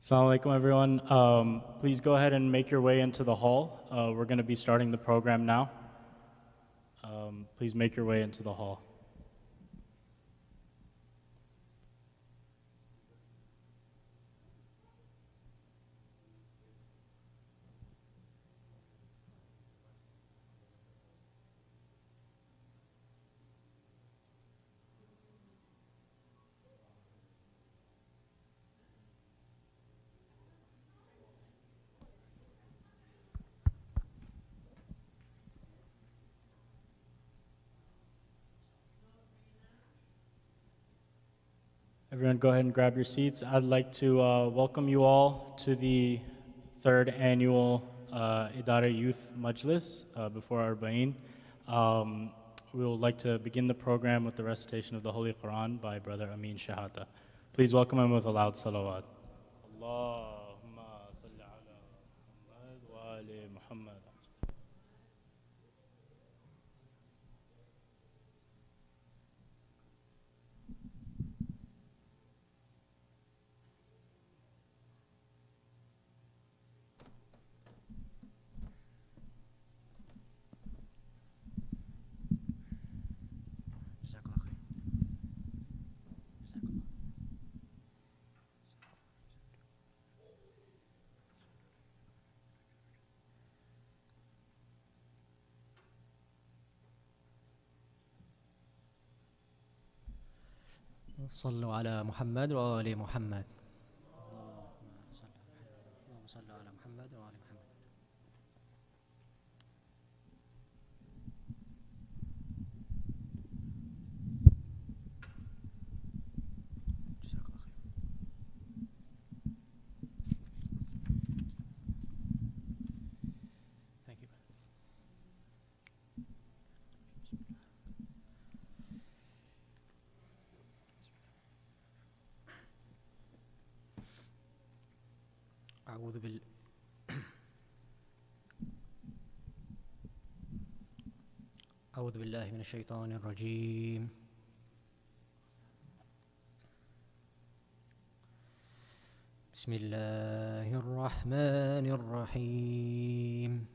Assalamu alaikum, everyone. Please go ahead and make your way into the hall. We're going to be starting the program now. Please make your way into the hall. Everyone go ahead and grab your seats. I'd like to welcome you all to the third annual Idara Youth Majlis before Arbaeen. We would like to begin the program with the recitation of the Holy Qur'an by Brother Amin Shahata. Please welcome him with a loud salawat. Allahumma salli ala Muhammad wa ali Muhammad. صلوا على محمد وآل محمد. اللهم صل على محمد وآل محمد. جزاك الله خير. Thank you. أعوذ بالله من الشيطان الرجيم. بسم الله الرحمن الرحيم.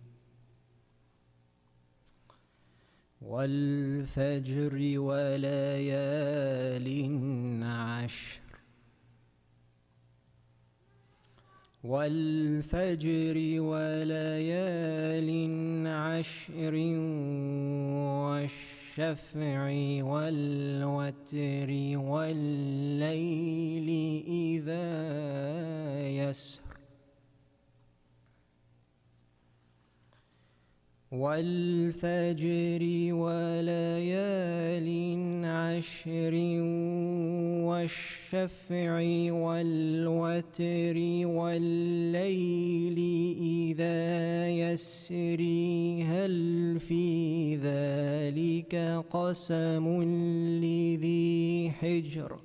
والفجر وليال عشر. والفجر وليال عشر والشفع والوتر والليل إذا يسر. والفجر وليال عشر والشفع والوتر والليل إذا يسر. هل في ذلك قسم لذي حجر.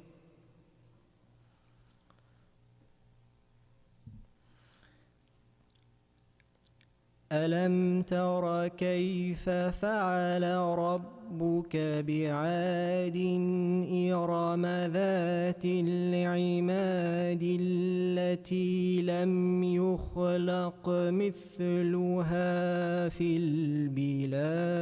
ألم تر كيف فعل ربك بعاد إرم ذات العماد التي لم يخلق مثلها في البلاد.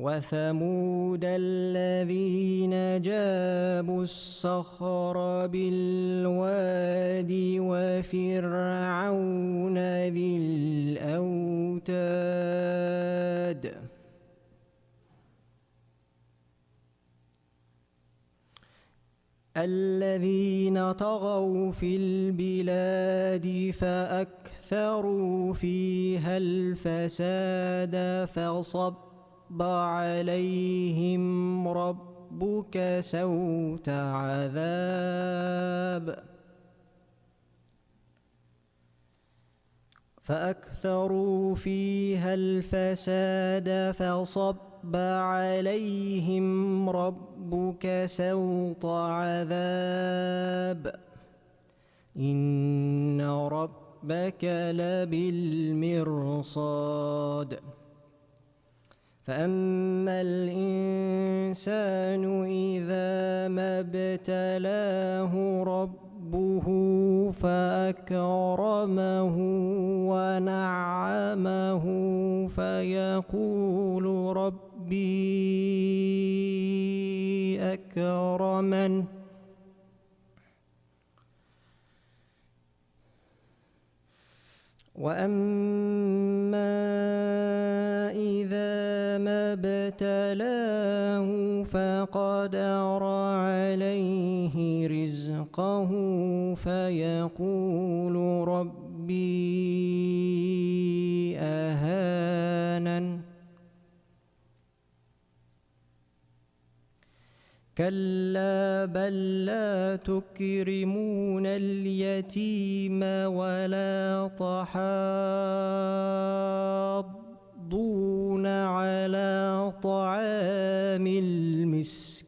وثمود الذين جابوا الصخر بالواد وفرعون ذي الأوتاد. الذين طغوا في البلاد فأكثروا فيها الفساد فصب عليهم ربك سوط عذاب. فأكثروا فيها الفساد فصب عليهم ربك سوط عذاب. إن ربك لبالمرصاد. فأما الإنسان إذا ما ابتلاه ربه فأكرمه ونعمه فيقول ربي أكرمن وأما إذا ما ابتلاه فقدر عليه رزقه فيقول ربي أهانن كلا بل لا تكرمون اليتيم ولا تحاضون على طعام المسكين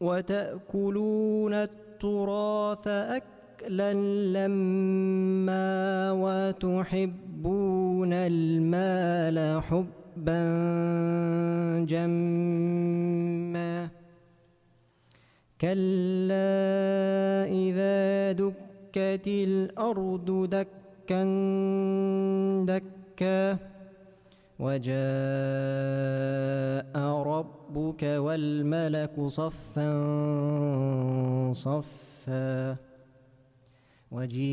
وتأكلون التراث أكلا لما وتحبون المال حبا جما كلا إذا دكت الأرض دكا دكا وجاء ربك والملك صفا صفا وجيء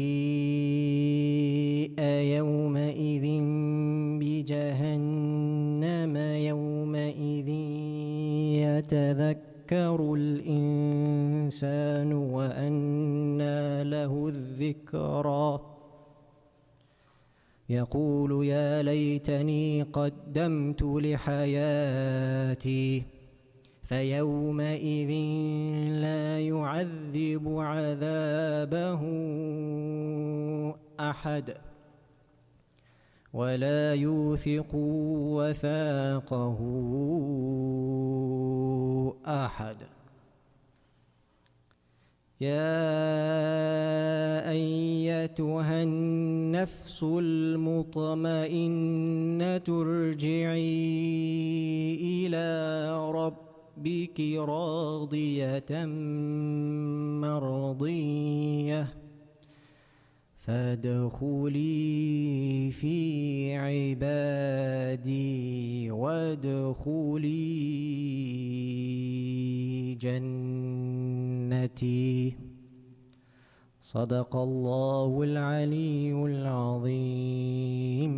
يومئذ بجهنم يومئذ يتذكر الإنسان وأنى له الذكرى يقول يا ليتني قدمت لحياتي فيومئذ لا يعذب عذابه أحد ولا يوثق وثاقه أحد يا أيتها النفس المطمئنة ارجعي إلى ربك راضية مرضية فادخلي في عبادي وادخلي جنتي صدق الله العلي العظيم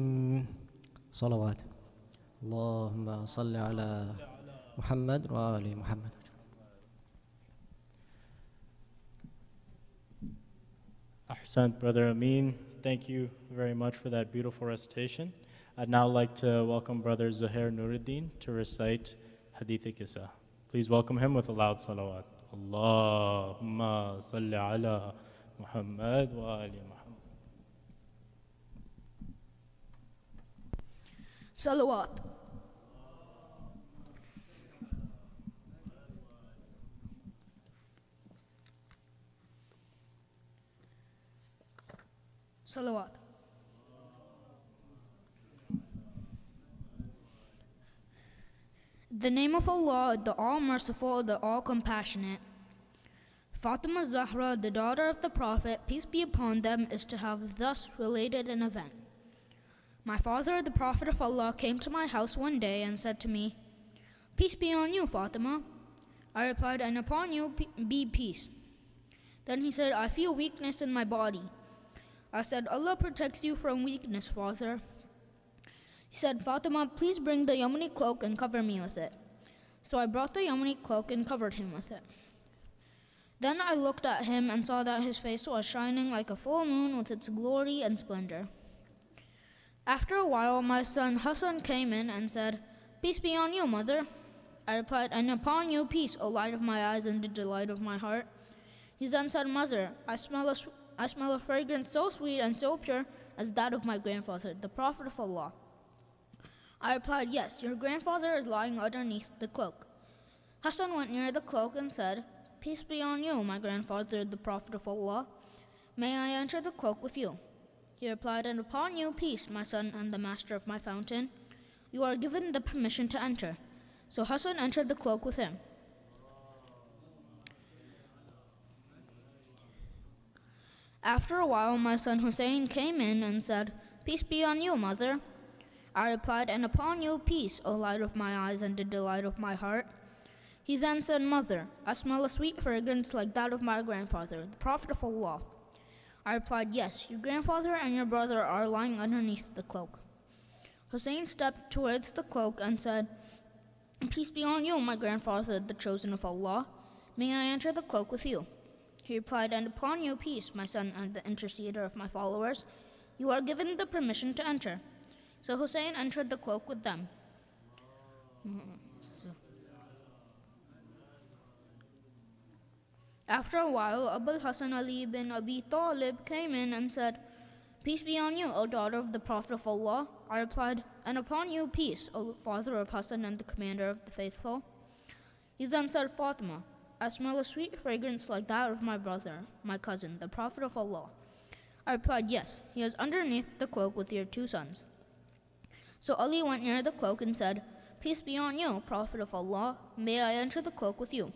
صلوات اللهم صل على محمد وآل محمد. Ahsant, Brother Amin. Thank you very much for that beautiful recitation. I'd now like to welcome Brother Zuhair Nuruddin to recite Hadith-e-Qissa. Please welcome him with a loud salawat. Allahumma salli ala Muhammad wa ali Muhammad. Salawat. Salawat. The name of Allah, the All-Merciful, the All-Compassionate. Fatima Zahra, the daughter of the Prophet, peace be upon them, is to have thus related an event. My father, the Prophet of Allah, came to my house one day and said to me, "Peace be on you, Fatima." I replied, "And upon you be peace." Then he said, "I feel weakness in my body." I said, "Allah protects you from weakness, father." He said, "Fatima, please bring the Yamani cloak and cover me with it." So I brought the Yamani cloak and covered him with it. Then I looked at him and saw that his face was shining like a full moon with its glory and splendor. After a while, my son Hassan came in and said, "Peace be on you, mother." I replied, "And upon you peace, O light of my eyes and the delight of my heart." He then said, "Mother, I smell a fragrance so sweet and so pure as that of my grandfather, the Prophet of Allah." I replied, "Yes, your grandfather is lying underneath the cloak." Hassan went near the cloak and said, "Peace be on you, my grandfather, the Prophet of Allah. May I enter the cloak with you?" He replied, and upon you peace, my son and the master of my fountain. You are given the permission to enter. So Hassan entered the cloak with him. After a while, my son Husayn came in and said, Peace be on you, mother. I replied, and upon you peace, O light of my eyes and the delight of my heart. He then said, Mother, I smell a sweet fragrance like that of my grandfather, the Prophet of Allah. I replied, Yes, your grandfather and your brother are lying underneath the cloak. Husayn stepped towards the cloak and said, Peace be on you, my grandfather, the chosen of Allah. May I enter the cloak with you? He replied, and upon you peace, my son and the interceder of my followers. You are given the permission to enter. So Husayn entered the cloak with them. After a while, Abul Hasan Ali bin Abi Talib came in and said, Peace be on you, O daughter of the Prophet of Allah. I replied, and upon you peace, O father of Hassan and the commander of the faithful. He then said, Fatima, I smell a sweet fragrance like that of my brother, my cousin, the Prophet of Allah. I replied, Yes, he is underneath the cloak with your two sons. So Ali went near the cloak and said, Peace be on you, Prophet of Allah. May I enter the cloak with you?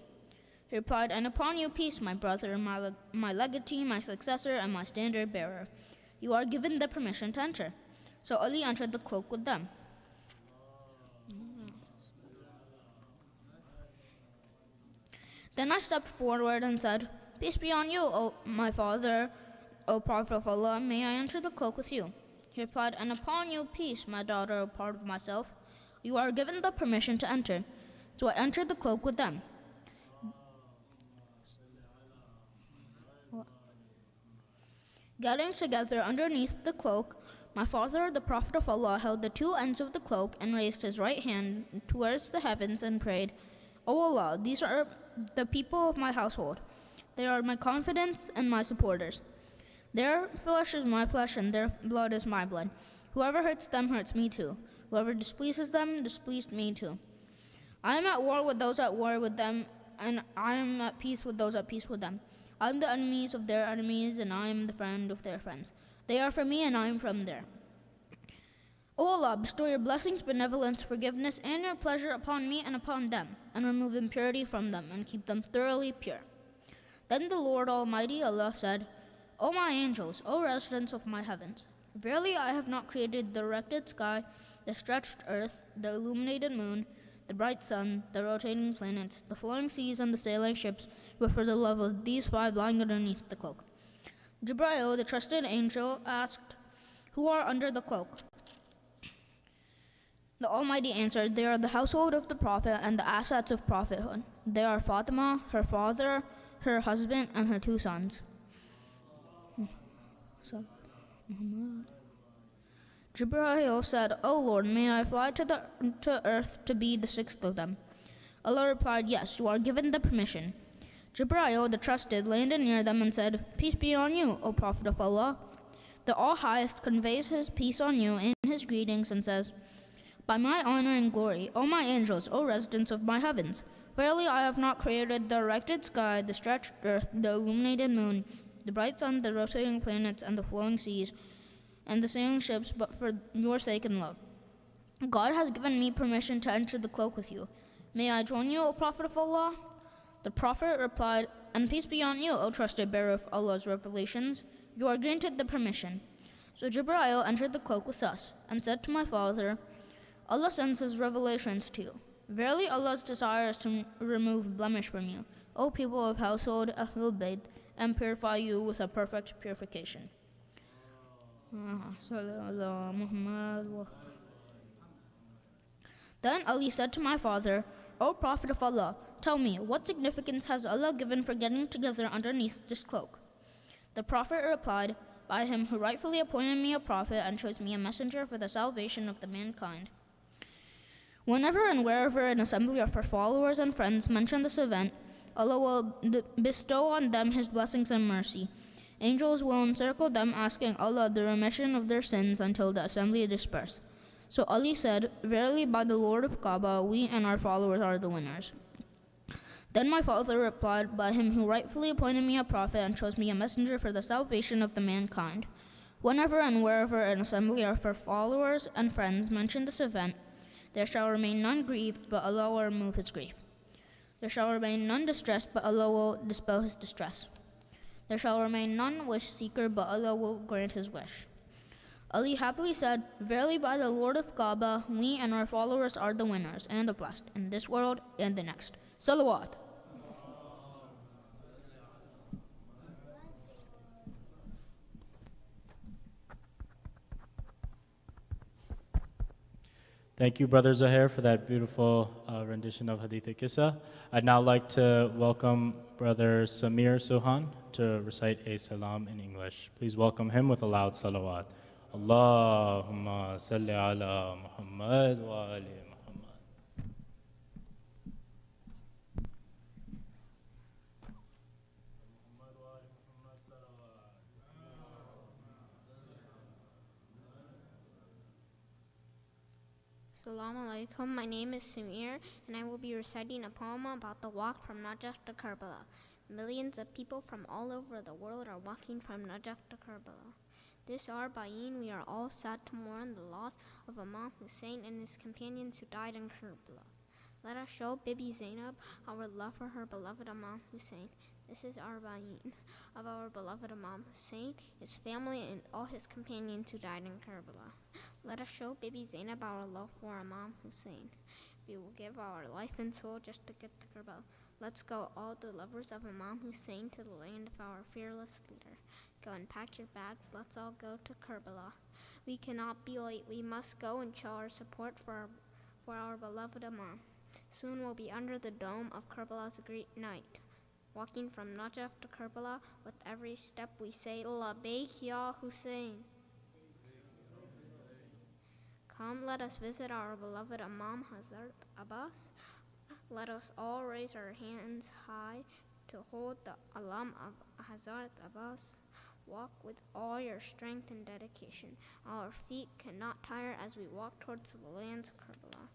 He replied, and upon you peace, my brother, my legatee, my successor, and my standard bearer. You are given the permission to enter. So Ali entered the cloak with them. Then I stepped forward and said, Peace be on you, O my father, O Prophet of Allah. May I enter the cloak with you? He replied, and upon you peace, my daughter, O part of myself. You are given the permission to enter. So I entered the cloak with them. Getting together underneath the cloak, my father, the Prophet of Allah, held the two ends of the cloak and raised his right hand towards the heavens and prayed, O Allah, these are the people of my household. They are my confidants and my supporters. Their flesh is my flesh and their blood is my blood. Whoever hurts them hurts me too. Whoever displeases them displeased me too. I am at war with those at war with them, and I am at peace with those at peace with them. I am the enemies of their enemies, and I am the friend of their friends. They are from me, and I am from there. O Allah, bestow your blessings, benevolence, forgiveness, and your pleasure upon me and upon them, and remove impurity from them, and keep them thoroughly pure. Then the Lord Almighty Allah said, O my angels, O residents of my heavens, verily I have not created the erected sky, the stretched earth, the illuminated moon, the bright sun, the rotating planets, the flowing seas, and the sailing ships, but for the love of these five lying underneath the cloak. Jibreel, the trusted angel, asked, Who are under the cloak? The Almighty answered, They are the household of the Prophet and the assets of prophethood. They are Fatima, her father, her husband, and her two sons. Jibreel said, O Lord, may I fly to earth to be the sixth of them? Allah replied, Yes, you are given the permission. Jibreel, the trusted, landed near them and said, Peace be on you, O Prophet of Allah. The All-Highest conveys his peace on you in his greetings and says, By my honor and glory, O my angels, O residents of my heavens, verily I have not created the erected sky, the stretched earth, the illuminated moon, the bright sun, the rotating planets, and the flowing seas, and the sailing ships, but for your sake and love. God has given me permission to enter the cloak with you. May I join you, O Prophet of Allah? The Prophet replied, And peace be on you, O trusted bearer of Allah's revelations. You are granted the permission. So Jibreel entered the cloak with us, and said to my father, Allah sends his revelations to you. Verily Allah's desire is to remove blemish from you, O people of household Ahlulbayt, and purify you with a perfect purification. Then Ali said to my father, O Prophet of Allah, tell me, what significance has Allah given for getting together underneath this cloak? The Prophet replied, By him who rightfully appointed me a prophet and chose me a messenger for the salvation of the mankind. Whenever and wherever an assembly of her followers and friends mention this event, Allah will bestow on them his blessings and mercy. Angels will encircle them, asking Allah the remission of their sins until the assembly disperse. So Ali said, Verily by the Lord of Kaaba, we and our followers are the winners. Then my father replied, By him who rightfully appointed me a prophet and chose me a messenger for the salvation of the mankind. Whenever and wherever an assembly of her followers and friends mention this event, there shall remain none grieved, but Allah will remove his grief. There shall remain none distressed, but Allah will dispel his distress. There shall remain none wish-seeker, but Allah will grant his wish. Ali happily said, "Verily by the Lord of Kaaba, we and our followers are the winners and the blessed in this world and the next." Salawat. Thank you, Brother Zahir, for that beautiful rendition of Hadith Qissa. I'd now like to welcome Brother Samir Suhan to recite a salam in English. Please welcome him with a loud salawat. Allahumma salli ala Muhammad wa ali Muhammad. Assalamu alaikum. My name is Samir, and I will be reciting a poem about the walk from Najaf to Karbala. Millions of people from all over the world are walking from Najaf to Karbala. This Arbaeen, we are all sad to mourn the loss of Imam Husayn and his companions who died in Karbala. Let us show Bibi Zainab our love for her beloved Imam Husayn. This is Arbaeen of our beloved Imam Husayn, his family, and all his companions who died in Karbala. Let us show Bibi Zainab our love for Imam Husayn. We will give our life and soul just to get to Karbala. Let's go, all the lovers of Imam Husayn, to the land of our fearless leader. Go and pack your bags, let's all go to Karbala. We cannot be late, we must go and show our support for our beloved Imam. Soon we'll be under the dome of Karbala's great night. Walking from Najaf to Karbala, with every step we say, Labbaik ya Husayn. Come, let us visit our beloved Imam Hazrat Abbas. Let us all raise our hands high to hold the alam of Hazrat Abbas. Walk with all your strength and dedication. Our feet cannot tire as we walk towards the lands of Karbala.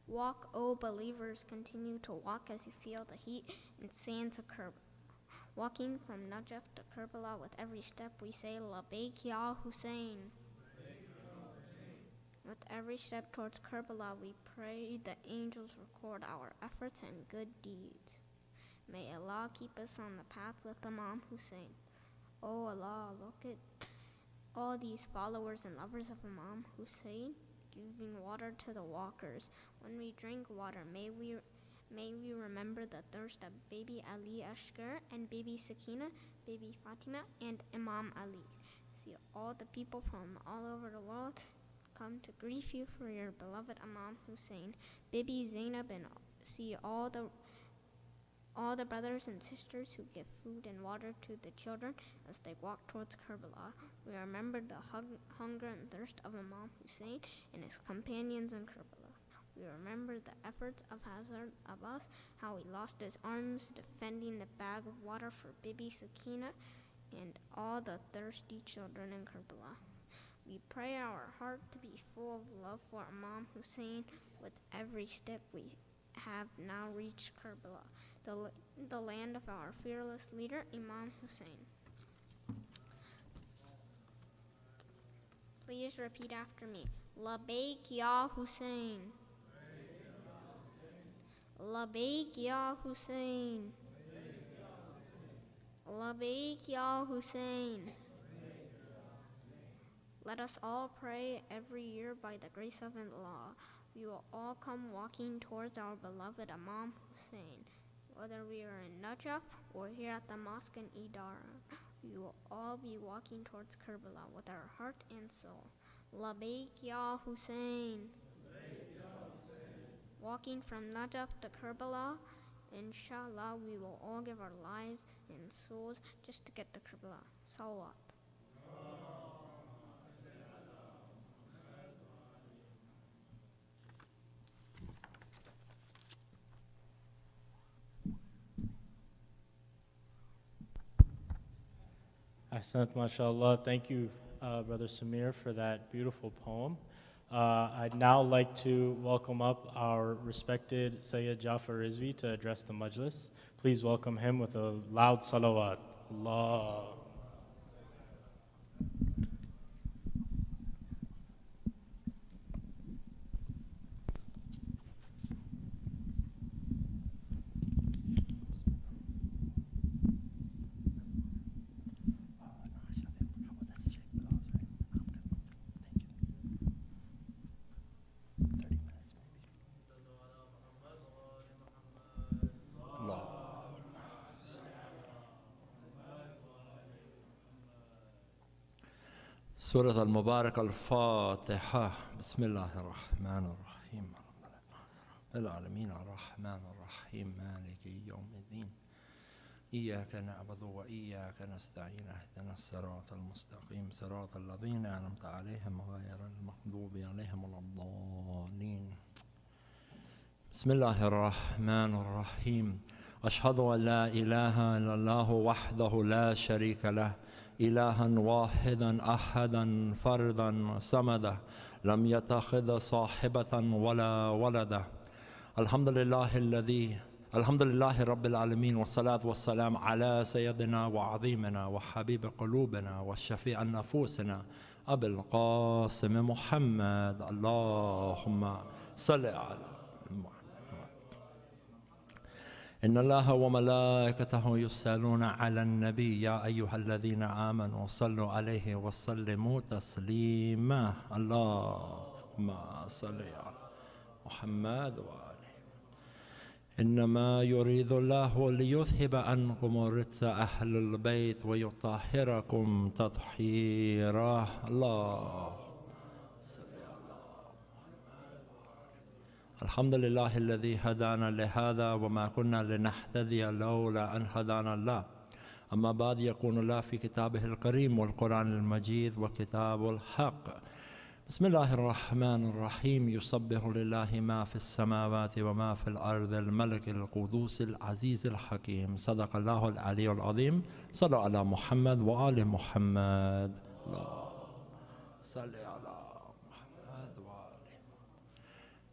Walk, O believers, continue to walk as you feel the heat and sands of Karbala. Walking from Najaf to Karbala, with every step we say, Labbaik ya Husayn. With every step towards Karbala, we pray the angels record our efforts and good deeds. May Allah keep us on the path with Imam Husayn. Oh Allah, look at all these followers and lovers of Imam Husayn, giving water to the walkers. When we drink water, may we remember the thirst of baby Ali Ashgar and baby Sakina, baby Fatima, and Imam Ali. See all the people from all over the world come to grieve you for your beloved Imam Husayn. Baby Zainab, and see all the brothers and sisters who give food and water to the children as they walk towards Karbala. We remember the hunger and thirst of Imam Husayn and his companions in Karbala. We remember the efforts of Hazrat Abbas, how he lost his arms defending the bag of water for Bibi Sakina and all the thirsty children in Karbala. We pray our heart to be full of love for Imam Husayn. With every step we have now reached Karbala, the land of our fearless leader, Imam Husayn. Please repeat after me. Labbaik ya Husayn. Labbaik ya Husayn. Labbaik ya Husayn. Let us all pray every year by the grace of Allah. We will all come walking towards our beloved Imam Husayn. Whether we are in Najaf or here at the mosque in Idara, we will all be walking towards Karbala with our heart and soul. Labbaik ya Husayn. Walking from Najaf to Karbala, inshallah, we will all give our lives and souls just to get to Karbala. Salawat. Ahsanat, mashallah. Thank you, Brother Samir, for that beautiful poem. I'd now like to welcome up our respected Syed Jafar Rizvi to address the Majlis. Please welcome him with a loud salawat. Allah. سورة المباركة الفاتحة. بسم الله الرحمن الرحيم. العالمين الرحمن الرحيم مالك يوم الدين. إياك نعبد وإياك نستعين. اهدنا الصراط المستقيم صراط الذين أنعمت عليهم غير المغضوب عليهم ولا الضالين. بسم الله الرحمن الرحيم. أشهد أن لا إله إلا الله وحده لا شريك له إلها واحدا أحدا فردا صمدا لم يتخذ صاحبة ولا ولدا. الحمد لله رب العالمين، والصلاة والسلام على سيدنا وعظيمنا وحبيب قلوبنا وشفيع نفوسنا أبي القاسم محمد. اللهم صل على محمد. إن الله وملائكته يصلون على النبي يا أيها الذين آمنوا صلوا عليه وسلموا تسليما. اللهم صل على محمد وآله. إنما يريد الله ليذهب عنكم الرجس أهل البيت ويطهركم تطهيرا. الله الحمد لله الذي هدانا لهذا وما كنا لنهتدي لولا أن هدانا الله. أما بعد، يقول الله في كتابه الكريم والقرآن المجيد وكتاب الحق. بسم الله الرحمن الرحيم. يسبح لله ما في السماوات وما في الأرض الملك القدوس العزيز الحكيم. صدق الله العلي العظيم. صلوا على محمد وآل محمد. الله صل على.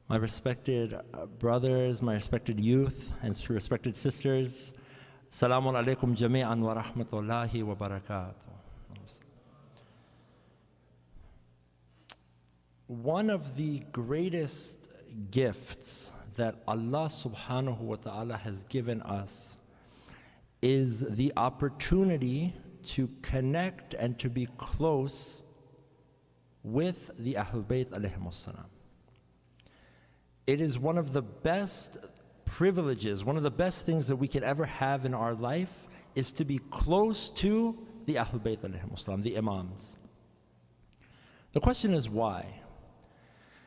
My respected brothers, my respected youth, and respected sisters, Salamun alaikum jami'an wa rahmatullahi wa barakatuh. One of the greatest gifts that Allah subhanahu wa ta'ala has given us is the opportunity to connect and to be close with the Ahlulbayt alayhimus salam. It is one of the best privileges, one of the best things that we could ever have in our life is to be close to the Ahlulbayt alayhimus salam, the Imams. The question is why?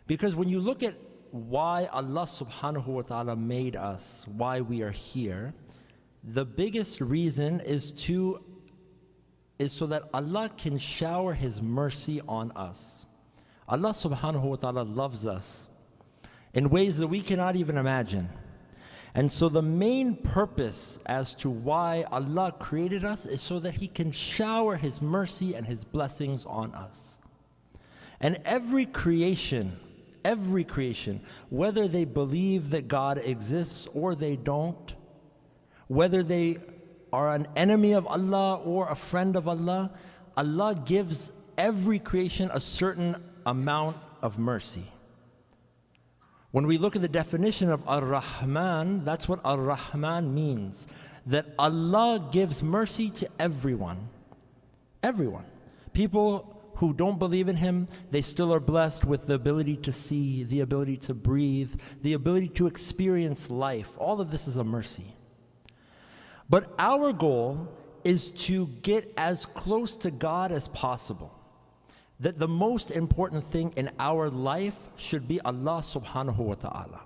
Because when you look at why Allah subhanahu wa ta'ala made us, why we are here, the biggest reason is so that Allah can shower His mercy on us. Allah subhanahu wa ta'ala loves us in ways that we cannot even imagine. And so the main purpose as to why Allah created us is so that He can shower His mercy and His blessings on us. And every creation, whether they believe that God exists or they don't, whether they are an enemy of Allah or a friend of Allah, Allah gives every creation a certain amount of mercy. When we look at the definition of Ar-Rahman, that's what Ar-Rahman means. That Allah gives mercy to everyone. Everyone. People who don't believe in Him, they still are blessed with the ability to see, the ability to breathe, the ability to experience life. All of this is a mercy. But our goal is to get as close to God as possible. That the most important thing in our life should be Allah subhanahu wa ta'ala.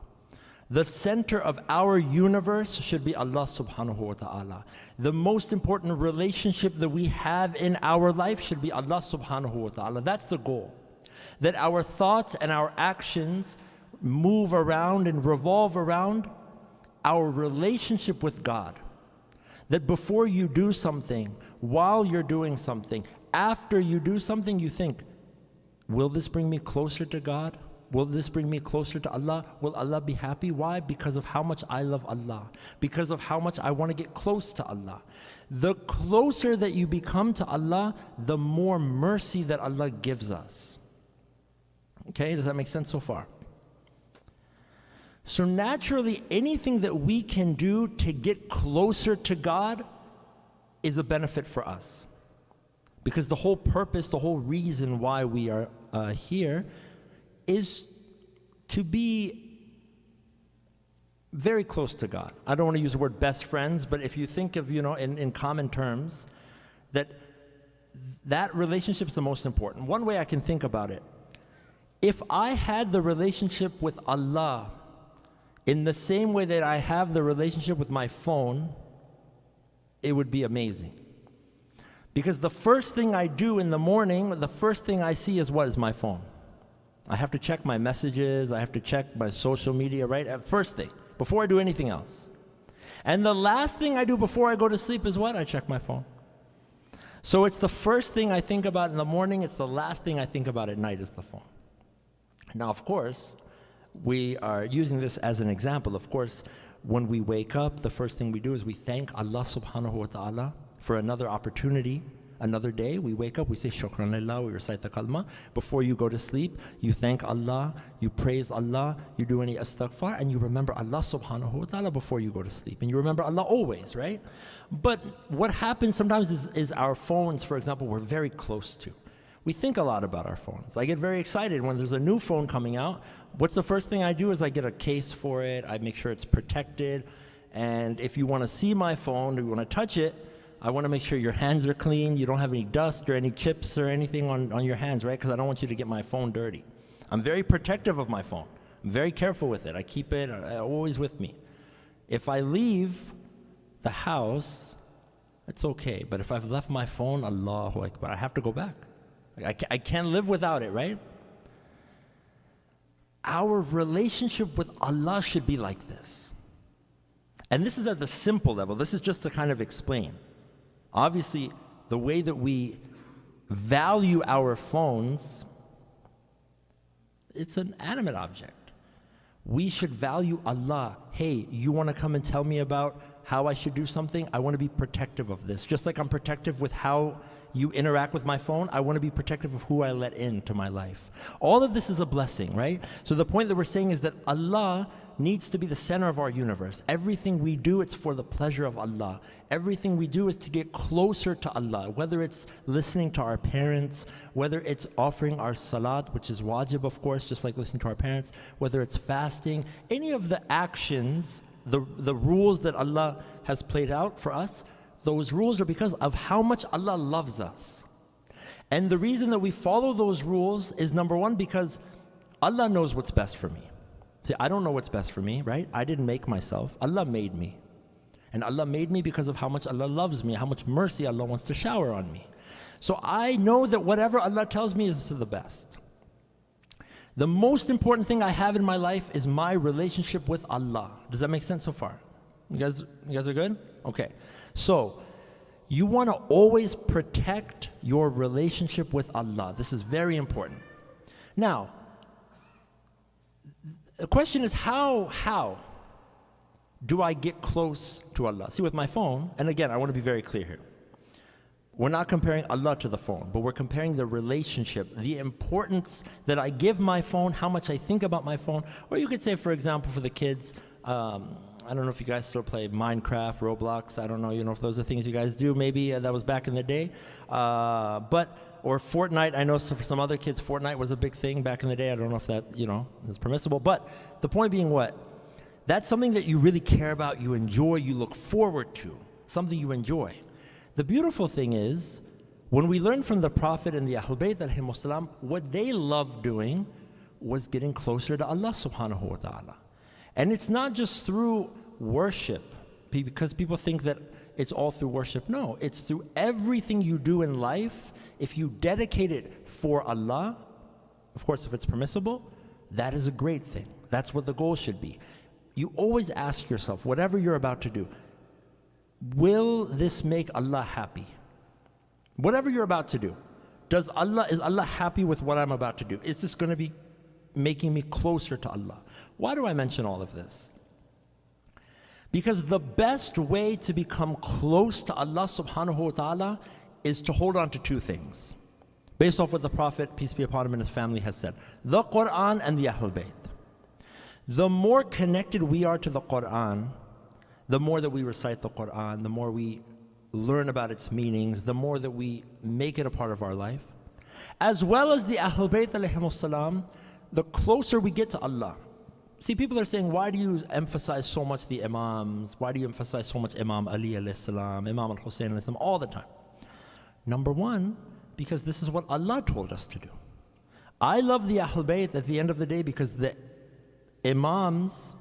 The center of our universe should be Allah subhanahu wa ta'ala. The most important relationship that we have in our life should be Allah subhanahu wa ta'ala. That's the goal. That our thoughts and our actions move around and revolve around our relationship with God. That before you do something, while you're doing something, after you do something, you think, will this bring me closer to God? Will this bring me closer to Allah? Will Allah be happy? Why? Because of how much I love Allah. Because of how much I want to get close to Allah. The closer that you become to Allah, the more mercy that Allah gives us. Okay, does that make sense so far? So naturally, anything that we can do to get closer to God is a benefit for us. Because the whole purpose, the whole reason why we are here is to be very close to God. I don't want to use the word best friends, but if you think of, in common terms, that that relationship is the most important. One way I can think about it, if I had the relationship with Allah in the same way that I have the relationship with my phone, it would be amazing. Because the first thing I do in the morning, the first thing I see is what is my phone. I have to check my messages, I have to check my social media, right? First thing, before I do anything else. And the last thing I do before I go to sleep is what? I check my phone. So it's the first thing I think about in the morning, it's the last thing I think about at night is the phone. Now, of course, we are using this as an example. Of course, when we wake up, the first thing we do is we thank Allah subhanahu wa ta'ala for another opportunity, another day. We wake up, we say shukran lillah, we recite the kalma. Before you go to sleep, you thank Allah, you praise Allah, you do any astaghfar, and you remember Allah subhanahu wa ta'ala before you go to sleep. And you remember Allah always, right? But what happens sometimes is our phones, for example, we're very close to. We think a lot about our phones. I get very excited when there's a new phone coming out. What's the first thing I do is I get a case for it, I make sure it's protected. And if you want to see my phone, or you want to touch it, I want to make sure your hands are clean, you don't have any dust or any chips or anything on your hands, right? Because I don't want you to get my phone dirty. I'm very protective of my phone. I'm very careful with it. I keep it always with me. If I leave the house, it's okay. But if I've left my phone, Allahu Akbar, I have to go back. I can't live without it, right? Our relationship with Allah should be like this. And this is at the simple level. This is just to kind of explain. Obviously, the way that we value our phones, it's an animate object. We should value Allah. Hey, you want to come and tell me about how I should do something? I want to be protective of this. Just like I'm protective with how you interact with my phone, I want to be protective of who I let into my life. All of this is a blessing, right? So the point that we're saying is that Allah needs to be the center of our universe. Everything we do, it's for the pleasure of Allah. Everything we do is to get closer to Allah, whether it's listening to our parents, whether it's offering our salat, which is wajib, of course, just like listening to our parents, whether it's fasting, any of the actions, the rules that Allah has played out for us, those rules are because of how much Allah loves us. And the reason that we follow those rules is, number one, because Allah knows what's best for me. See, I don't know what's best for me, right? I didn't make myself. Allah made me. And Allah made me because of how much Allah loves me, how much mercy Allah wants to shower on me. So I know that whatever Allah tells me is to the best. The most important thing I have in my life is my relationship with Allah. Does that make sense so far? You guys are good? Okay. So, you want to always protect your relationship with Allah. This is very important. Now, the question is how do I get close to Allah? See, with my phone, and again, I want to be very clear here. We're not comparing Allah to the phone, but we're comparing the relationship, the importance that I give my phone, how much I think about my phone. Or you could say, for example, for the kids, I don't know if you guys still play Minecraft, Roblox. I don't know, if those are things you guys do. Maybe that was back in the day. Or Fortnite. I know for some other kids, Fortnite was a big thing back in the day. I don't know if that, is permissible. But the point being what? That's something that you really care about, you enjoy, you look forward to. Something you enjoy. The beautiful thing is, when we learn from the Prophet and the Ahlulbayt alayhimus salam, what they loved doing was getting closer to Allah subhanahu wa ta'ala. And it's not just through worship, because people think that it's all through worship. No, it's through everything you do in life. If you dedicate it for Allah, of course, if it's permissible, that is a great thing. That's what the goal should be. You always ask yourself, whatever you're about to do, will this make Allah happy? Whatever you're about to do, is Allah happy with what I'm about to do? Is this going to be making me closer to Allah? Why do I mention all of this? Because the best way to become close to Allah subhanahu wa ta'ala is to hold on to two things. Based off what the Prophet, peace be upon him, and his family has said. The Qur'an and the Ahlulbayt. The more connected we are to the Qur'an, the more that we recite the Qur'an, the more we learn about its meanings, the more that we make it a part of our life. As well as the Ahlulbayt alayhimus salam, the closer we get to Allah. See, people are saying, why do you emphasize so much the Imams? Why do you emphasize so much Imam Ali alayhi salam, Imam al-Husayn alayhi salam, all the time? Number one, because this is what Allah told us to do. I love the Ahlulbayt at the end of the day because the Imams,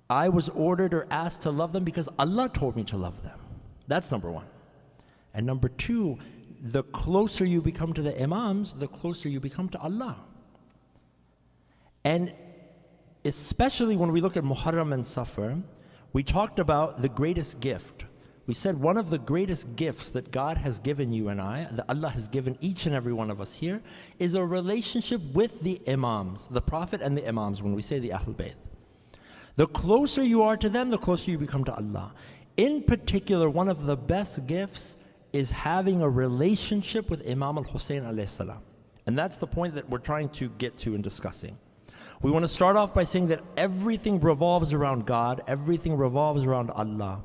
I was ordered or asked to love them because Allah told me to love them. That's number one. And number two, the closer you become to the Imams, the closer you become to Allah. And especially when we look at Muharram and Safar, we talked about the greatest gift. We said one of the greatest gifts that God has given you and I, that Allah has given each and every one of us here, is a relationship with the Imams, the Prophet and the Imams, when we say the Ahlulbayt. The closer you are to them, the closer you become to Allah. In particular, one of the best gifts is having a relationship with Imam al-Husayn alayhi salam. And that's the point that we're trying to get to in discussing. We want to start off by saying that everything revolves around God, everything revolves around Allah.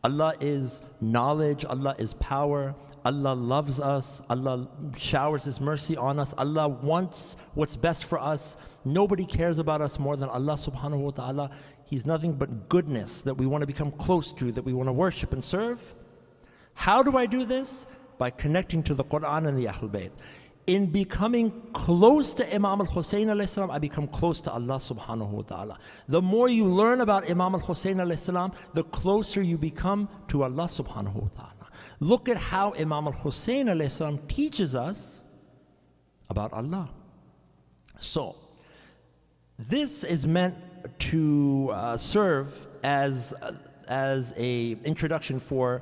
Allah is knowledge, Allah is power, Allah loves us, Allah showers His mercy on us, Allah wants what's best for us. Nobody cares about us more than Allah subhanahu wa ta'ala. He's nothing but goodness that we want to become close to, that we want to worship and serve. How do I do this? By connecting to the Qur'an and the Ahlulbayt. In becoming close to Imam al-Husayn alayhi salam, I become close to Allah subhanahu wa ta'ala. The more you learn about Imam al-Husayn alayhi salam, the closer you become to Allah subhanahu wa ta'ala. Look at how Imam al-Husayn alayhi salam teaches us about Allah. So, this is meant to serve as a introduction for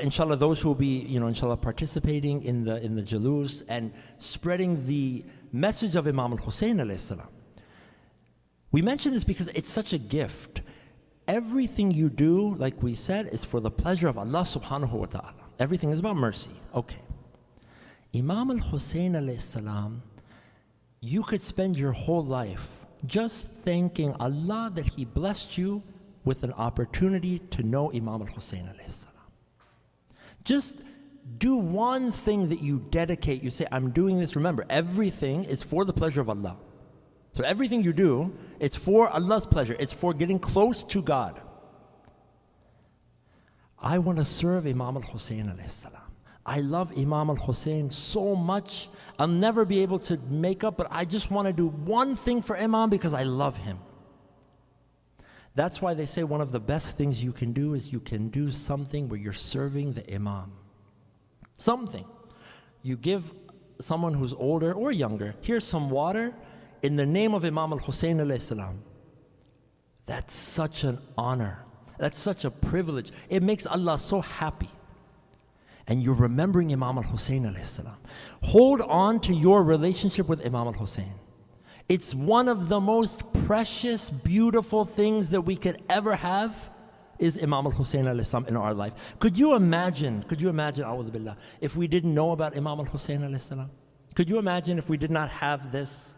inshallah, those who will be, inshallah, participating in the jalus and spreading the message of Imam al-Husayn alayhi salam. We mention this because it's such a gift. Everything you do, like we said, is for the pleasure of Allah subhanahu wa ta'ala. Everything is about mercy. Okay. Imam al-Husayn alayhi salam, you could spend your whole life just thanking Allah that He blessed you with an opportunity to know Imam al-Husayn alayhi salam. Just do one thing that you dedicate. You say, I'm doing this. Remember, everything is for the pleasure of Allah. So everything you do, it's for Allah's pleasure. It's for getting close to God. I want to serve Imam al-Husayn alayhi salam. I love Imam al-Husayn so much. I'll never be able to make up, but I just want to do one thing for Imam because I love him. That's why they say one of the best things you can do is you can do something where you're serving the Imam. Something. You give someone who's older or younger, here's some water in the name of Imam al-Husayn alayhi salam. That's such an honor. That's such a privilege. It makes Allah so happy. And you're remembering Imam al-Husayn alayhi salam. Hold on to your relationship with Imam al-Husayn. It's one of the most precious, beautiful things that we could ever have is Imam al-Husayn alayhi salam in our life. Could you imagine, a'udhu billah, if we didn't know about Imam al-Husayn alayhi salam? Could you imagine if we did not have this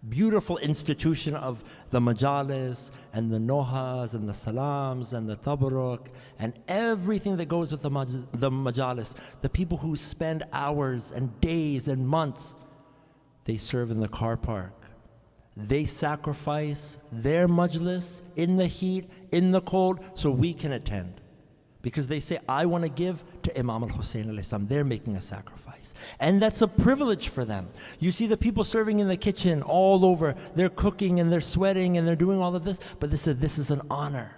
beautiful institution of the Majlis and the Nohas and the Salams and the Tabarruk and everything that goes with the Majlis, the people who spend hours and days and months, they serve in the car park. They sacrifice their majlis in the heat, in the cold, so we can attend. Because they say, I want to give to Imam al-Husayn alayhi salam. They're making a sacrifice. And that's a privilege for them. You see the people serving in the kitchen all over. They're cooking and they're sweating and they're doing all of this. But this is an honor.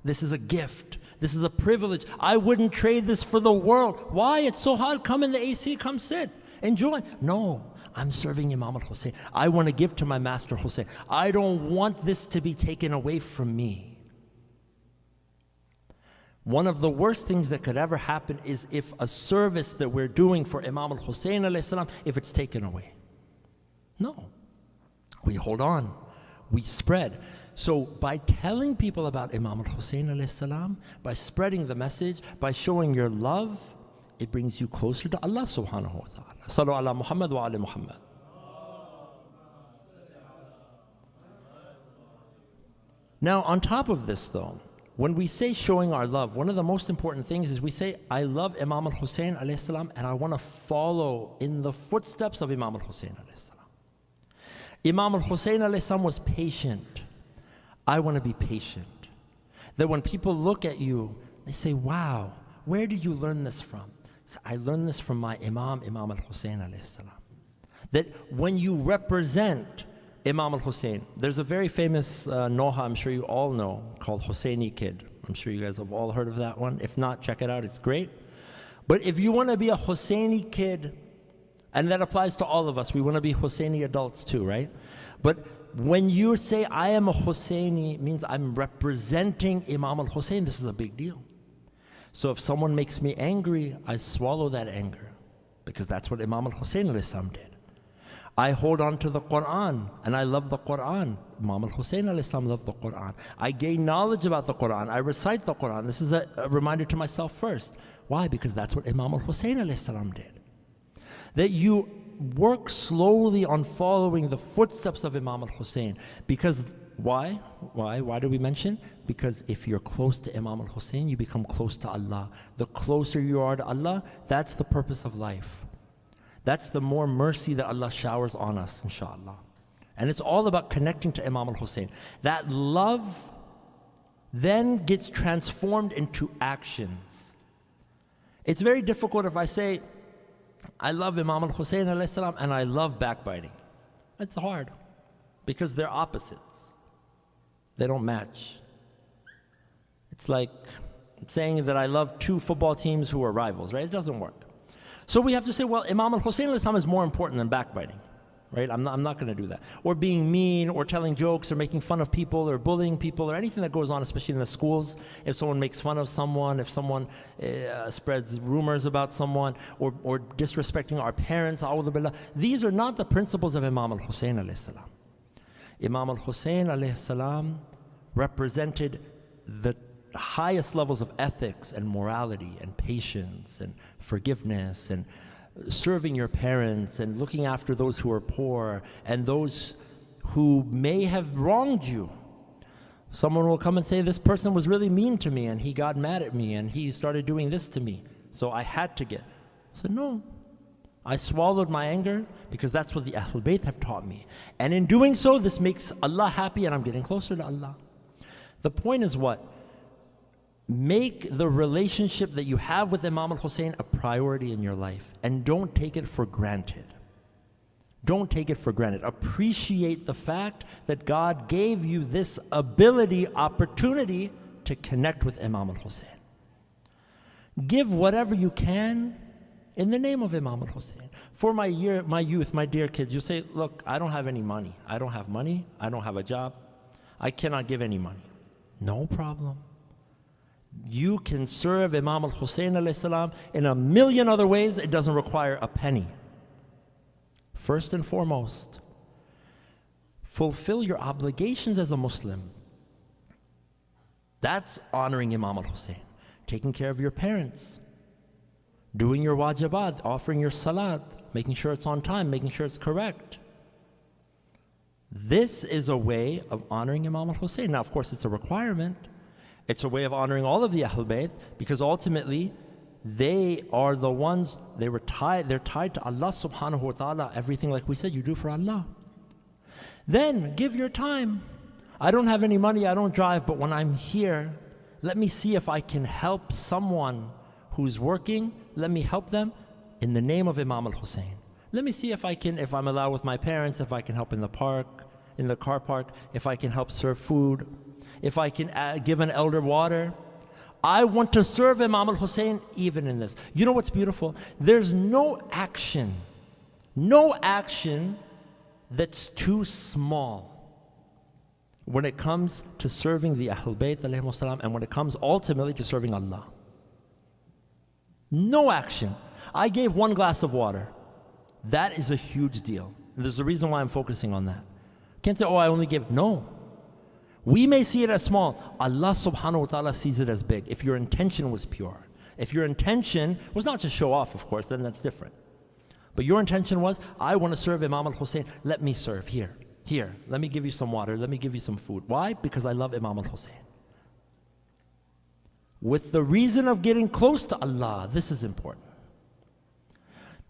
This is a gift. This is a privilege. I wouldn't trade this for the world. Why? It's so hot. Come in the AC. Come sit. Enjoy. No. I'm serving Imam al-Husayn. I want to give to my master Husayn. I don't want this to be taken away from me. One of the worst things that could ever happen is if a service that we're doing for Imam al-Husayn alayhi salam, if it's taken away. No. We hold on. We spread. So by telling people about Imam al-Husayn alayhi salam, by spreading the message, by showing your love, it brings you closer to Allah subhanahu wa ta'ala. Sallu ala Muhammad wa ali Muhammad. Now, on top of this though, when we say showing our love, one of the most important things is we say, I love Imam al-Husayn alayhi salam and I want to follow in the footsteps of Imam al-Husayn alayhi salam. Imam al-Husayn alayhi salam was patient. I want to be patient. That when people look at you, they say, wow, where did you learn this from? So I learned this from my Imam, Imam al-Husayn alayhi salam. That when you represent Imam al-Husayn, there's a very famous Noha, I'm sure you all know, called Husayni Kid. I'm sure you guys have all heard of that one. If not, check it out, it's great. But if you want to be a Husayni kid, and that applies to all of us, we want to be Husayni adults too, right? But when you say, I am a Husayni, it means I'm representing Imam al-Husayn. This is a big deal. So if someone makes me angry, I swallow that anger, because that's what Imam al-Husayn did. I hold on to the Qur'an, and I love the Qur'an. Imam al-Husayn loved the Qur'an. I gain knowledge about the Qur'an. I recite the Qur'an. This is a reminder to myself first. Why? Because that's what Imam al-Husayn did. That you work slowly on following the footsteps of Imam al-Husayn. Because why? Why do we mention? Because if you're close to Imam al-Husayn, you become close to Allah. The closer you are to Allah, that's the purpose of life. That's the more mercy that Allah showers on us, inshallah. And it's all about connecting to Imam al-Husayn. That love then gets transformed into actions. It's very difficult if I say, I love Imam al-Husayn alayhi salam and I love backbiting. It's hard because they're opposites. They don't match. It's like saying that I love two football teams who are rivals, right? It doesn't work. So we have to say, well, Imam al-Husayn alayhi salam is more important than backbiting, right? I'm not going to do that. Or being mean, or telling jokes, or making fun of people, or bullying people, or anything that goes on, especially in the schools. If someone makes fun of someone, if someone spreads rumors about someone, or disrespecting our parents, a'udhu billah, these are not the principles of Imam al-Husayn alayhi salam. Imam al-Husayn alayhi salam represented the highest levels of ethics and morality and patience and forgiveness and serving your parents and looking after those who are poor and those who may have wronged you. Someone will come and say, this person was really mean to me and he got mad at me and he started doing this to me, so I had to get. I said, no. I swallowed my anger because that's what the Ahlulbayt have taught me. And in doing so, this makes Allah happy and I'm getting closer to Allah. The point is what? Make the relationship that you have with Imam al-Husayn a priority in your life, and don't take it for granted. Don't take it for granted. Appreciate the fact that God gave you this ability, opportunity to connect with Imam al-Husayn. Give whatever you can in the name of Imam al-Husayn. For my youth, my dear kids, you say, look, I don't have any money. I don't have money. I don't have a job. I cannot give any money. No problem. You can serve Imam al-Husayn alayhi salam in a million other ways. It doesn't require a penny. First and foremost, fulfill your obligations as a Muslim. That's honoring Imam al-Husayn. Taking care of your parents, doing your wajibat, offering your salat, making sure it's on time, making sure it's correct. This is a way of honoring Imam al-Husayn. Now, of course, it's a requirement. It's a way of honoring all of the Ahlulbayt, because ultimately they are the ones, they're tied to Allah subhanahu wa ta'ala. Everything, like we said, you do for Allah. Then give your time. I don't have any money, I don't drive, but when I'm here, let me see if I can help someone who's working. Let me help them in the name of Imam al-Husayn. Let me see if I'm allowed with my parents, if I can help in the park, in the car park, if I can help serve food, if I can give an elder water. I want to serve Imam al-Husayn even in this. You know what's beautiful? There's no action that's too small when it comes to serving the Ahlulbayt alayhimus salam, and when it comes ultimately to serving Allah. No action. I gave one glass of water. That is a huge deal. And there's a reason why I'm focusing on that. Can't say, oh, I only gave. No. We may see it as small. Allah subhanahu wa ta'ala sees it as big. If your intention was pure. If your intention was not to show off, of course, then that's different. But your intention was, I want to serve Imam al-Husayn. Let me serve here. Here, let me give you some water. Let me give you some food. Why? Because I love Imam al-Husayn. With the reason of getting close to Allah, this is important.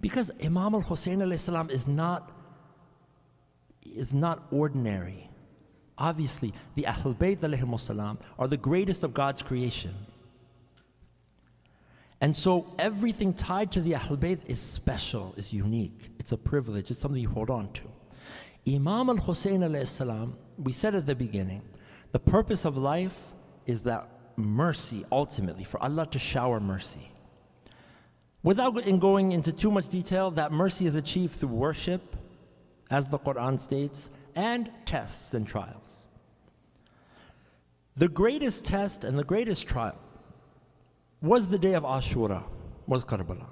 Because Imam al-Husayn alayhi salam is not ordinary. Obviously, the Ahlulbayt alayhimus salam are the greatest of God's creation. And so everything tied to the Ahlulbayt is special, is unique. It's a privilege, it's something you hold on to. Imam al-Husayn alayhi salam, we said at the beginning, the purpose of life is that mercy, ultimately, for Allah to shower mercy. Without going into too much detail, that mercy is achieved through worship, as the Qur'an states, and tests and trials. The greatest test and the greatest trial was the day of Ashura, was Karbala.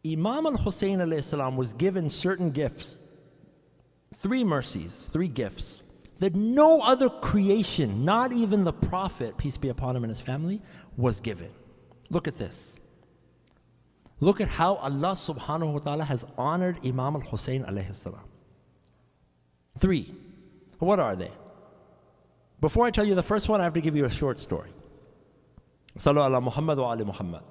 Imam al-Husayn alayhi salam was given certain gifts, 3 mercies, 3 gifts, that no other creation, not even the Prophet, peace be upon him and his family, was given. Look at this. Look at how Allah subhanahu wa ta'ala has honored Imam al-Husayn alayhi salam. 3. What are they? Before I tell you the first one, I have to give you a short story. Sallu ala Muhammad wa ali Muhammad.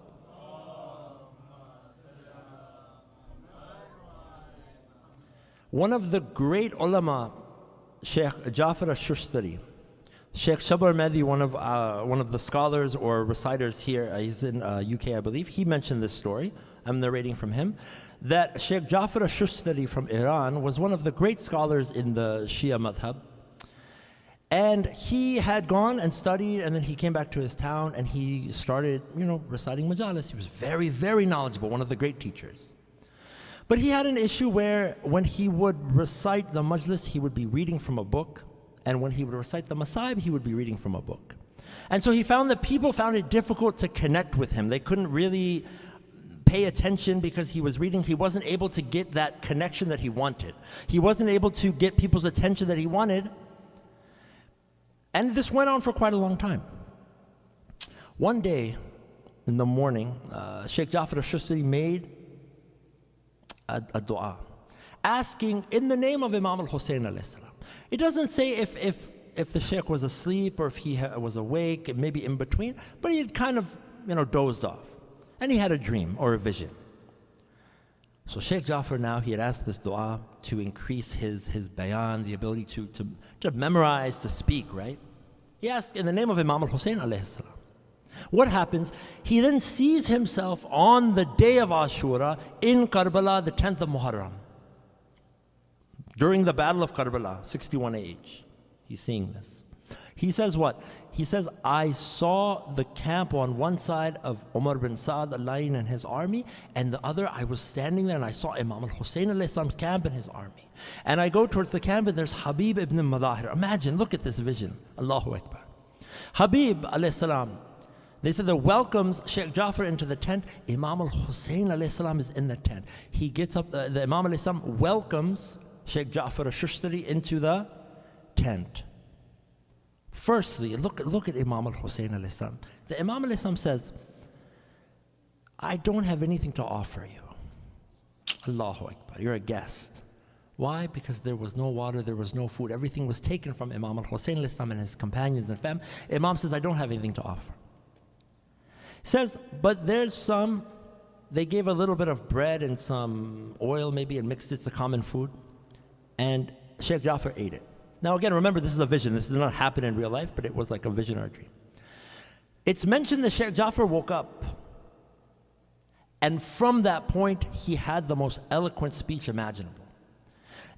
One of the great ulama, Syed Jafar Rizvi, Sheikh Shabar Mehdi, one of the scholars or reciters here, he's in UK I believe, he mentioned this story, I'm narrating from him, that Sheikh Jafar Rizvi from Iran was one of the great scholars in the Shia madhab. And he had gone and studied, and then he came back to his town and he started, reciting Majlis. He was very, very knowledgeable, one of the great teachers. But he had an issue where when he would recite the Majlis, he would be reading from a book. And when he would recite the Masaib, he would be reading from a book. And so he found that people found it difficult to connect with him. They couldn't really pay attention because he was reading. He wasn't able to get that connection that he wanted. He wasn't able to get people's attention that he wanted. And this went on for quite a long time. One day in the morning, Sheikh Jafar Rizvi made a dua, asking in the name of Imam al-Husayn alayhi salam. It doesn't say if the Sheikh was asleep or if he was awake, maybe in between, but he had kind of dozed off. And he had a dream or a vision. So Sheikh Jafar now, he had asked this dua to increase his bayan, the ability to memorize, to speak, right? He asked in the name of Imam al-Husayn alayhi salam. What happens? He then sees himself on the day of Ashura in Karbala, the 10th of Muharram. During the battle of Karbala, 61 AH. He's seeing this. He says what? He says, I saw the camp on one side of Umar bin Saad al-Lain and his army, and the other, I was standing there and I saw Imam al-Husayn alayhi salam's camp and his army. And I go towards the camp and there's Habib ibn Madahir. Imagine, look at this vision. Allahu Akbar. Habib alayhi salam, they said that welcomes Sheikh Jafar into the tent. Imam al-Husayn alayhi salam is in the tent. He gets up, the Imam alayhi salam welcomes Sheikh Jafar Rizvi into the tent. Firstly, look at Imam al-Husayn alayhi salam. The Imam alayhi salam says, I don't have anything to offer you. Allahu Akbar, you're a guest. Why? Because there was no water, there was no food. Everything was taken from Imam al-Husayn alayhi salam and his companions and family. Imam says, I don't have anything to offer. He says, but there's some, they gave a little bit of bread and some oil maybe and mixed it, it's a common food. And Sheikh Jafar ate it. Now again, remember this is a vision. This did not happen in real life, but it was like a vision or a dream. It's mentioned that Sheikh Jafar woke up. And from that point, he had the most eloquent speech imaginable.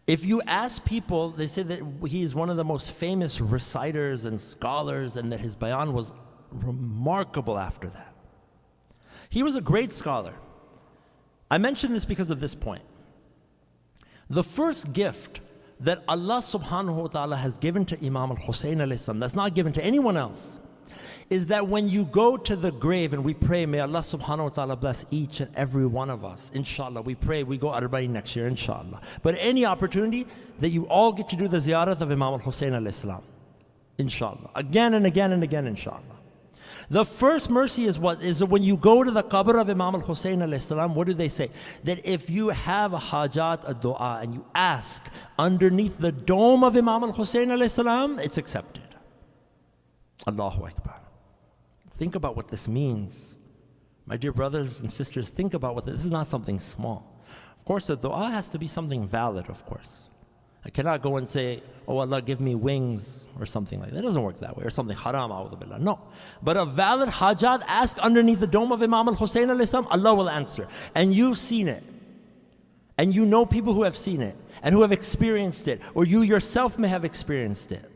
If you ask people, they say that he is one of the most famous reciters and scholars and that his bayan was remarkable after that. He was a great scholar. I mention this because of this point. The first gift that Allah subhanahu wa ta'ala has given to Imam al-Husayn alayhi salam, that's not given to anyone else, is that when you go to the grave and we pray, may Allah subhanahu wa ta'ala bless each and every one of us, inshallah, we pray, we go Arbaeen next year, inshallah. But any opportunity that you all get to do the ziyarat of Imam al-Husayn alayhi salam, inshallah, again and again and again, inshallah. The first mercy is what? Is when you go to the qabr of Imam al-Husayn alayhi salam, what do they say? That if you have a hajat, a dua, and you ask underneath the dome of Imam al-Husayn alayhi salam, it's accepted. Allahu Akbar. Think about what this means. My dear brothers and sisters, think about what this is not something small. Of course, the dua has to be something valid, of course. I cannot go and say, oh Allah, give me wings or something like that. It doesn't work that way, or something haram, a'udhu billah. No. But a valid hajat, ask underneath the dome of Imam al-Husayn alayhi salam, Allah will answer. And you've seen it. And you know people who have seen it and who have experienced it, or you yourself may have experienced it.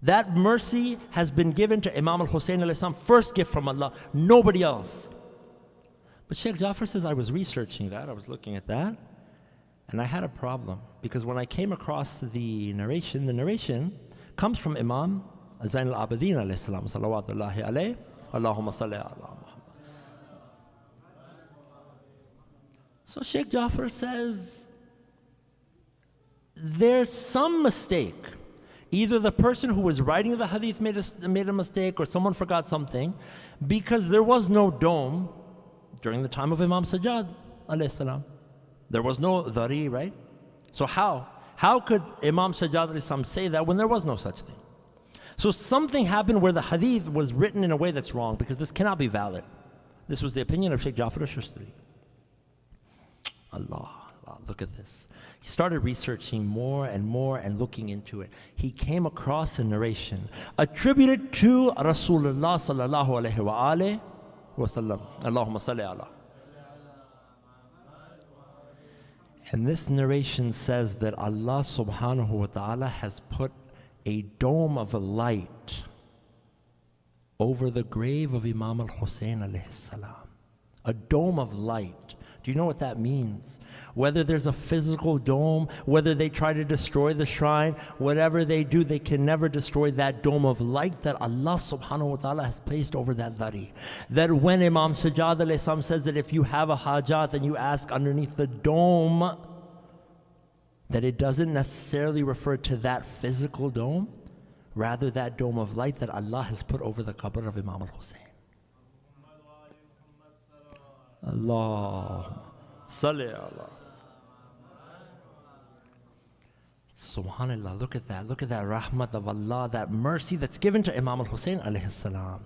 That mercy has been given to Imam al-Husayn alayhi salam, first gift from Allah, nobody else. But Shaykh Jafar says, I was researching that, I was looking at that, and I had a problem. Because when I came across the narration comes from Imam Zain al-Abidin alayhi salam, salawatullahi alayhi, Allahumma salli ala Muhammad. So Shaykh Jafar says, there's some mistake. Either the person who was writing the hadith made a mistake, or someone forgot something, because there was no dome during the time of Imam Sajjad alayhi salam. There was no dhari, right? So how could Imam Sajjad alayhi salam say that when there was no such thing? So something happened where the hadith was written in a way that's wrong, because this cannot be valid. This was the opinion of Shaykh Jafar al-Shustri. Allah, look at this. He started researching more and looking into it. He came across a narration attributed to Rasulullah sallallahu alayhi wa alihi wa sallam. Allahumma salli ala. And this narration says that Allah subhanahu wa ta'ala has put a dome of light over the grave of Imam al-Husayn alayhi salam. A dome of light. Do you know what that means? Whether there's a physical dome, whether they try to destroy the shrine, whatever they do, they can never destroy that dome of light that Allah subhanahu wa ta'ala has placed over that dhari. That when Imam Sajjad alayhi salam says that if you have a hajat and you ask underneath the dome, that it doesn't necessarily refer to that physical dome, rather that dome of light that Allah has put over the qabr of Imam al-Husayn. Allah, salli Allah. Subhanallah, look at that rahmat of Allah, that mercy that's given to Imam al-Husayn alayhi salam.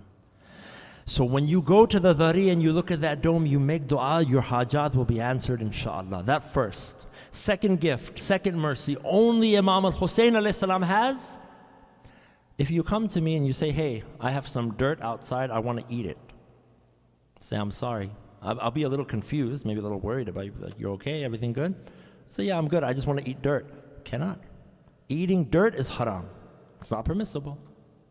So when you go to the dhari and you look at that dome, you make dua, your hajat will be answered inshaAllah. That first. Second gift, second mercy, only Imam al-Husayn alayhi salam has. If you come to me and you say, hey, I have some dirt outside, I want to eat it. Say, I'm sorry. I'll be a little confused, maybe a little worried about you. Like, you're okay? Everything good? Say, yeah, I'm good. I just want to eat dirt. Cannot. Eating dirt is haram. It's not permissible.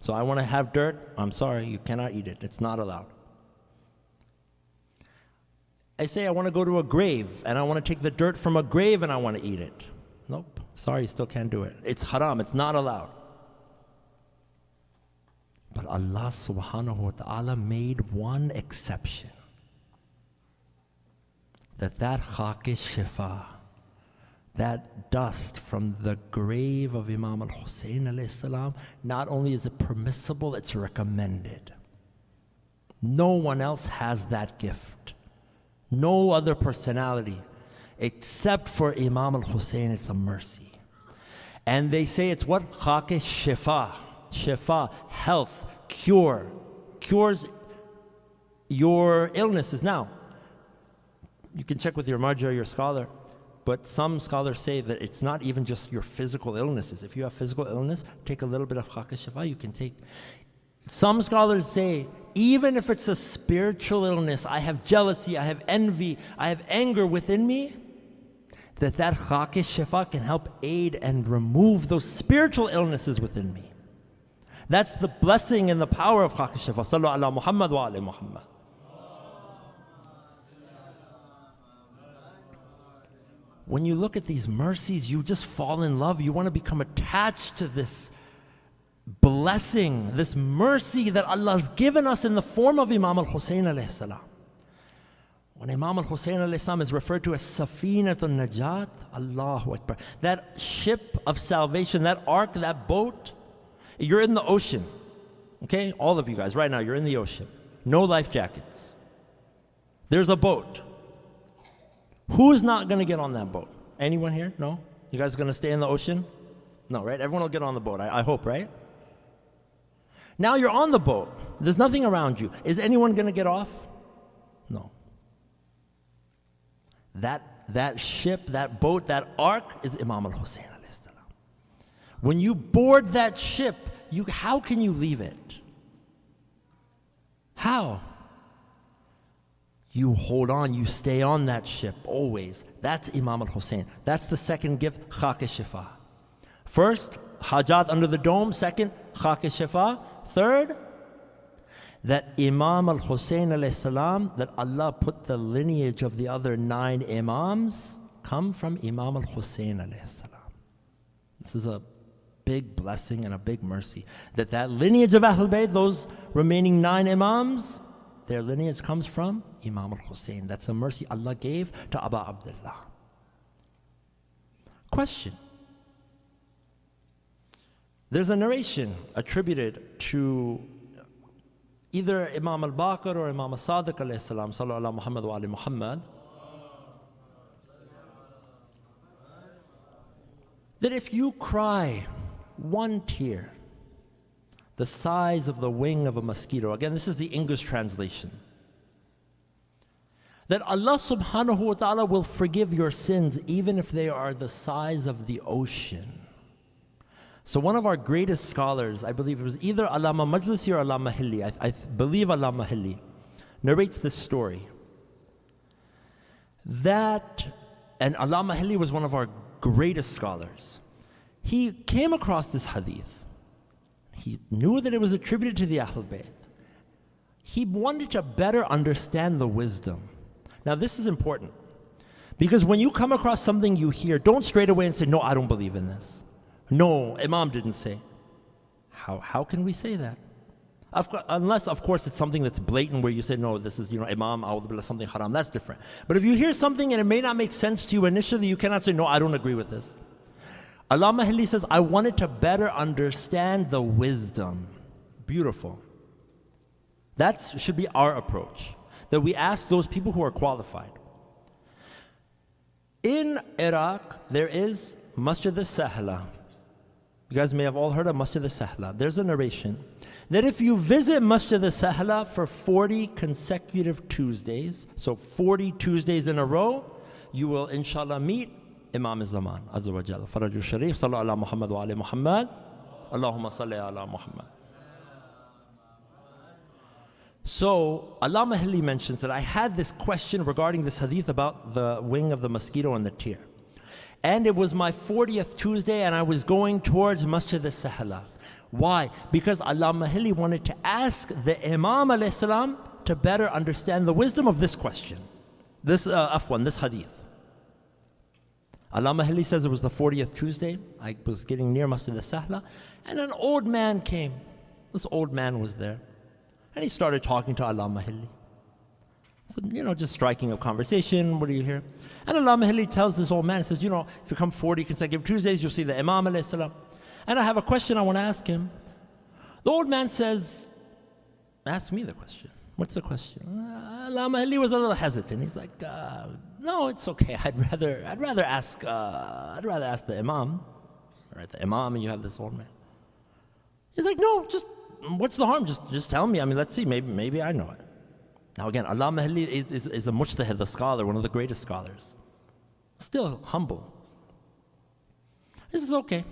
So I want to have dirt. I'm sorry, you cannot eat it. It's not allowed. I say I want to go to a grave and I want to take the dirt from a grave and I want to eat it. Nope. Sorry, you still can't do it. It's haram. It's not allowed. But Allah subhanahu wa ta'ala made one exception. That khaq-e-shifa, that dust from the grave of Imam al-Husayn alayhi salam, not only is it permissible, it's recommended. No one else has that gift. No other personality except for Imam al-Husayn. It's a mercy. And they say it's what? Khaq-e-shifa. Shifa, health, cure. Cures your illnesses. Now, you can check with your marja or your scholar, but some scholars say that it's not even just your physical illnesses. If you have physical illness, take a little bit of khaq-e-shifa, you can take. Some scholars say, even if it's a spiritual illness, I have jealousy, I have envy, I have anger within me, that khaq-e-shifa can help aid and remove those spiritual illnesses within me. That's the blessing and the power of khaq-e-shifa. Sallu ala Muhammad wa ala Muhammad. When you look at these mercies, you just fall in love. You want to become attached to this blessing, this mercy that Allah has given us in the form of Imam al-Husayn alayhi salam. When Imam al-Husayn alayhi salam is referred to as Safinatun Najat, Allahu Akbar, that ship of salvation, that ark, that boat, you're in the ocean. Okay? All of you guys, right now, you're in the ocean. No life jackets. There's a boat. Who's not going to get on that boat? Anyone here? No? You guys going to stay in the ocean? No, right? Everyone will get on the boat, I hope, right? Now you're on the boat. There's nothing around you. Is anyone going to get off? No. That that ship, that boat, that ark is Imam al-Husayn alayhi salam. When you board that ship, how can you leave it? How? You hold on, you stay on that ship always. That's Imam al-Husayn. That's the second gift, khak-e-shifa. First, hajat under the dome. Second, khak-e-shifa. Third, that Imam al-Husayn alayhi salam, that Allah put the lineage of the other 9 Imams come from Imam al-Husayn alayhi salam. This is a big blessing and a big mercy. That lineage of Ahlulbayt, those remaining 9 Imams, their lineage comes from Imam al-Husayn. That's a mercy Allah gave to Abu Abdullah. Question. There's a narration attributed to either Imam al-Baqir or Imam al-Sadiq alayhi salam, sallallahu ala Muhammad wa ali Muhammad, that if you cry one tear the size of the wing of a mosquito, again this is the English translation, that Allah subhanahu wa ta'ala will forgive your sins even if they are the size of the ocean. So one of our greatest scholars, I believe it was either Allama Majlisi or Allama Hilli, I believe Allama Hilli, narrates this story. And Allama Hilli was one of our greatest scholars. He came across this hadith. He knew that it was attributed to the Ahlulbayt. He wanted to better understand the wisdom. Now this is important, because when you come across something you hear, don't straight away and say, no, I don't believe in this. No, Imam didn't say. How can we say that? Unless, of course, it's something that's blatant where you say, no, this is, Imam, something haram, that's different. But if you hear something and it may not make sense to you initially, you cannot say, no, I don't agree with this. Allama Hilli says, I wanted to better understand the wisdom. Beautiful. That should be our approach, that we ask those people who are qualified. In Iraq, there is Masjid al-Sahla. You guys may have all heard of Masjid al-Sahla. There's a narration that if you visit Masjid al-Sahla for 40 consecutive Tuesdays, so 40 Tuesdays in a row, you will inshallah meet Imam al-Zaman, Azza wa Jalla. Farajul Sharif, sallallahu ala Muhammad wa ali Muhammad. Allahumma salli ala Muhammad. So, Allama Hilli mentions that I had this question regarding this hadith about the wing of the mosquito and the tear. And it was my 40th Tuesday and I was going towards Masjid al-Sahla. Why? Because Allama Hilli wanted to ask the Imam alayhi salam to better understand the wisdom of this question. This hadith. Allama Hilli says it was the 40th Tuesday. I was getting near Masjid al-Sahla and an old man came. This old man was there. And he started talking to Allama Hilli. So, just striking up conversation. What do you hear? And Allama Hilli tells this old man, he says, if you come 40 consecutive Tuesdays, you'll see the Imam alayhi salam. And I have a question I want to ask him. The old man says, ask me the question. What's the question? Allama Hilli was a little hesitant. He's like, no, it's okay. I'd rather ask the Imam. Right, the Imam, and you have this old man. He's like, no, just what's the harm? Just tell me. Let's see. Maybe I know it. Now again, Allama Hilli is a mujtahid, the scholar, one of the greatest scholars. Still humble. This is okay.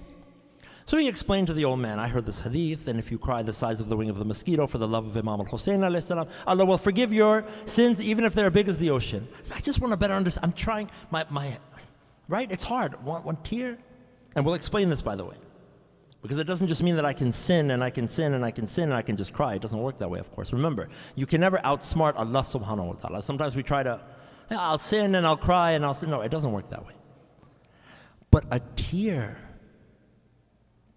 So he explained to the old man, I heard this hadith, and if you cry the size of the wing of the mosquito for the love of Imam al-Husayn alayhi salam, Allah will forgive your sins even if they're big as the ocean. So I just want to better understand. I'm trying, right? It's hard. One tear. And we'll explain this, by the way. Because it doesn't just mean that I can sin and I can sin and I can sin and I can just cry. It doesn't work that way, of course. Remember, you can never outsmart Allah subhanahu wa ta'ala. Sometimes we try to, I'll sin and I'll cry and I'll sin. No, it doesn't work that way. But a tear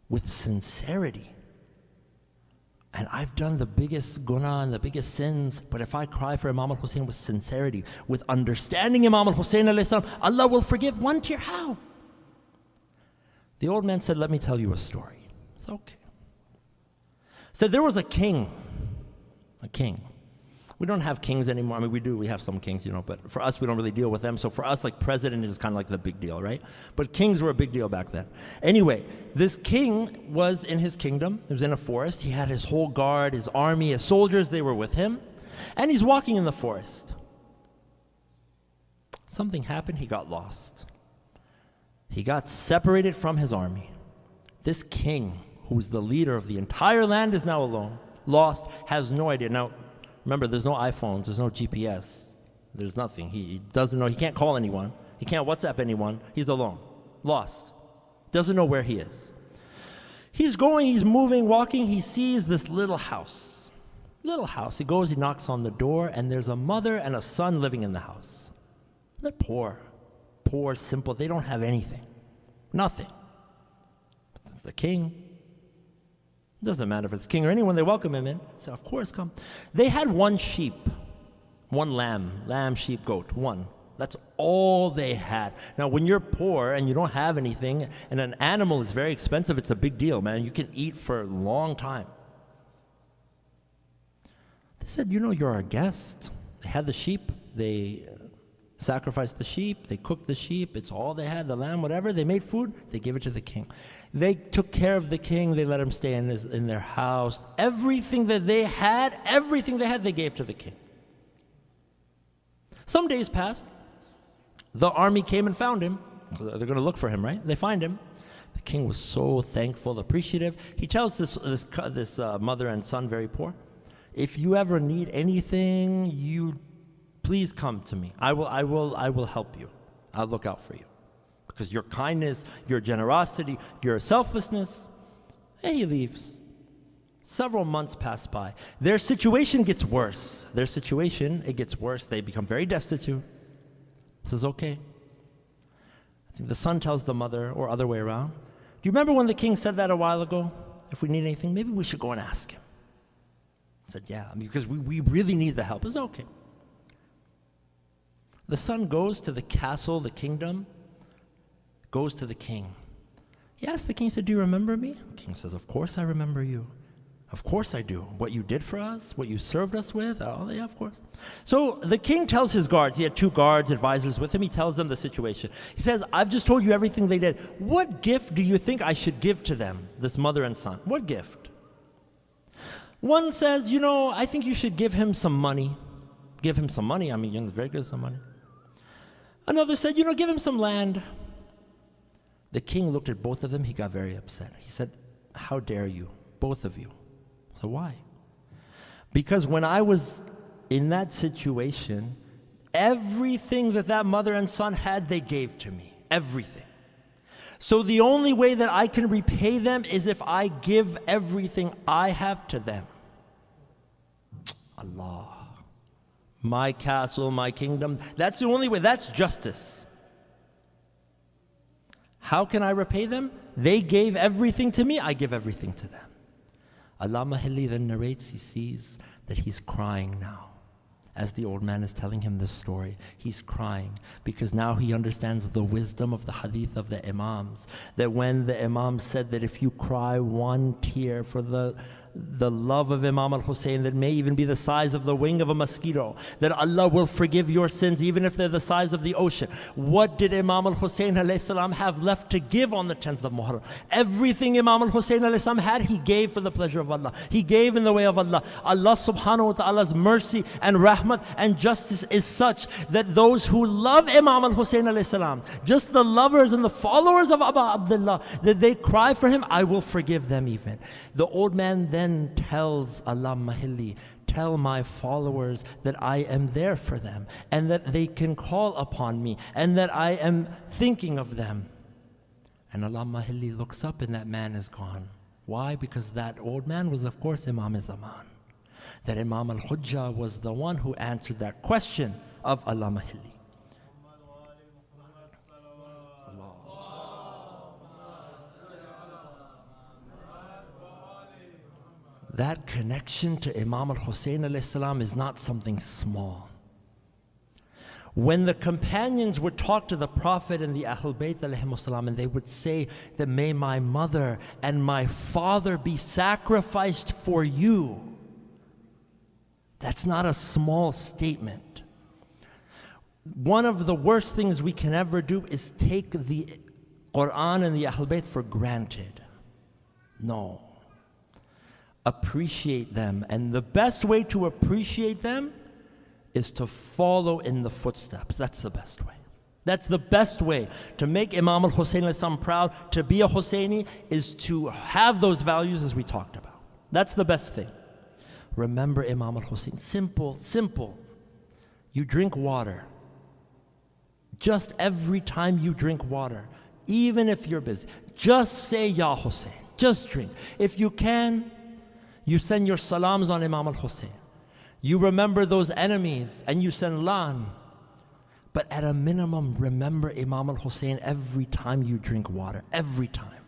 with sincerity. And I've done the biggest guna and the biggest sins, but if I cry for Imam al-Husayn with sincerity, with understanding Imam al-Husayn alayhi salam, Allah will forgive one tear. How? The old man said, let me tell you a story. It's okay. Said there was a king. We don't have kings anymore. We do. We have some kings, but for us, we don't really deal with them. So for us, president is kind of like the big deal, right? But kings were a big deal back then. Anyway, this king was in his kingdom. He was in a forest. He had his whole guard, his army, his soldiers. They were with him. And he's walking in the forest. something happened, he got lost. He got separated from his army. This king, who's the leader of the entire land, is now alone, lost, has no idea. Now, remember, there's no iPhones, there's no GPS, there's nothing. He doesn't know, he can't call anyone, he can't WhatsApp anyone, he's alone, lost, doesn't know where he is. He's going, he's moving, walking, he sees this little house. Little house. He goes, he knocks on the door, and there's a mother and a son living in the house. They're poor, simple, they don't have anything, nothing. But the king, doesn't matter if it's king or anyone, they welcome him in. So of course, come. They had one sheep, one lamb, sheep, goat, one. That's all they had. Now, when you're poor and you don't have anything, and an animal is very expensive, it's a big deal, man. You can eat for a long time. They said, you know, you're our guest. They had the sheep. They sacrificed the sheep. They cooked the sheep. It's all they had, the lamb, whatever. They made food. They gave it to the king. They took care of the king. They let him stay in their house. Everything that they had, they gave to the king. Some days passed. The army came and found him. They're going to look for him, right? They find him. The king was so thankful, appreciative. He tells this mother and son, very poor, if you ever need anything, you please come to me. I will help you. I'll look out for you. Because your kindness, your generosity, your selflessness. And he leaves. Several months pass by. Their situation gets worse. It gets worse. They become very destitute. Says, okay. I think the son tells the mother, or other way around. Do you remember when the king said that a while ago? If we need anything, maybe we should go and ask him. I said, yeah, because we really need the help. It's okay. The son goes to the castle, the kingdom, goes to the king. He asks the king, he said, do you remember me? The king says, of course I remember you. Of course I do. What you did for us, what you served us with, oh yeah, of course. So the king tells his guards, he had 2 guards, advisors with him, he tells them the situation. He says, I've just told you everything they did. What gift do you think I should give to them, this mother and son? What gift? One says, you know, I think you should give him some money. Give him some money, I mean, you're very good at some money. Another said, you know, give him some land. The king looked at both of them, he got very upset. He said, how dare you, both of you? So why? Because when I was in that situation, everything that mother and son had, they gave to me. Everything. So the only way that I can repay them is if I give everything I have to them. Allah. My castle, my kingdom, that's the only way. That's justice. How can I repay them? They gave everything to me, I give everything to them. Allama Hilli then narrates, he sees that he's crying now. As the old man is telling him this story, he's crying because now he understands the wisdom of the hadith of the Imams. That when the Imam said that if you cry one tear for the love of Imam al-Husayn that may even be the size of the wing of a mosquito, that Allah will forgive your sins even if they're the size of the ocean. What did Imam al-Husayn alayhi salam have left to give on the 10th of Muharram? Everything Imam al-Husayn alayhi salam had, he gave for the pleasure of Allah. He gave in the way of Allah. Allah subhanahu wa ta'ala's mercy and rahmat and justice is such that those who love Imam al-Husayn alayhi salam, just the lovers and the followers of Abu Abdullah, that they cry for him, I will forgive them even. The old man then tells Allama Hilli, tell my followers that I am there for them and that they can call upon me and that I am thinking of them. And Allama Hilli looks up and that man is gone. Why? Because that old man was of course Imam Zaman. That Imam al-Hujjah was the one who answered that question of Allama Hilli. That connection to Imam al-Husayn alayhi salam is not something small. When the companions would talk to the Prophet and the Ahlulbayt alayhimus salam, and they would say that may my mother and my father be sacrificed for you, that's not a small statement. One of the worst things we can ever do is take the Qur'an and the Ahlulbayt for granted. No. Appreciate them, and the best way to appreciate them is to follow in the footsteps. That's the best way. That's the best way to make Imam al-Husayn proud. To be a Husayni is to have those values as we talked about. That's the best thing. Remember Imam al-Husayn. Simple, simple. You drink water. Just every time you drink water, even if you're busy, just say Ya Hussein. Just drink. If you can, you send your salams on Imam al-Husayn. You remember those enemies and you send lan. But at a minimum, remember Imam al-Husayn every time you drink water. Every time.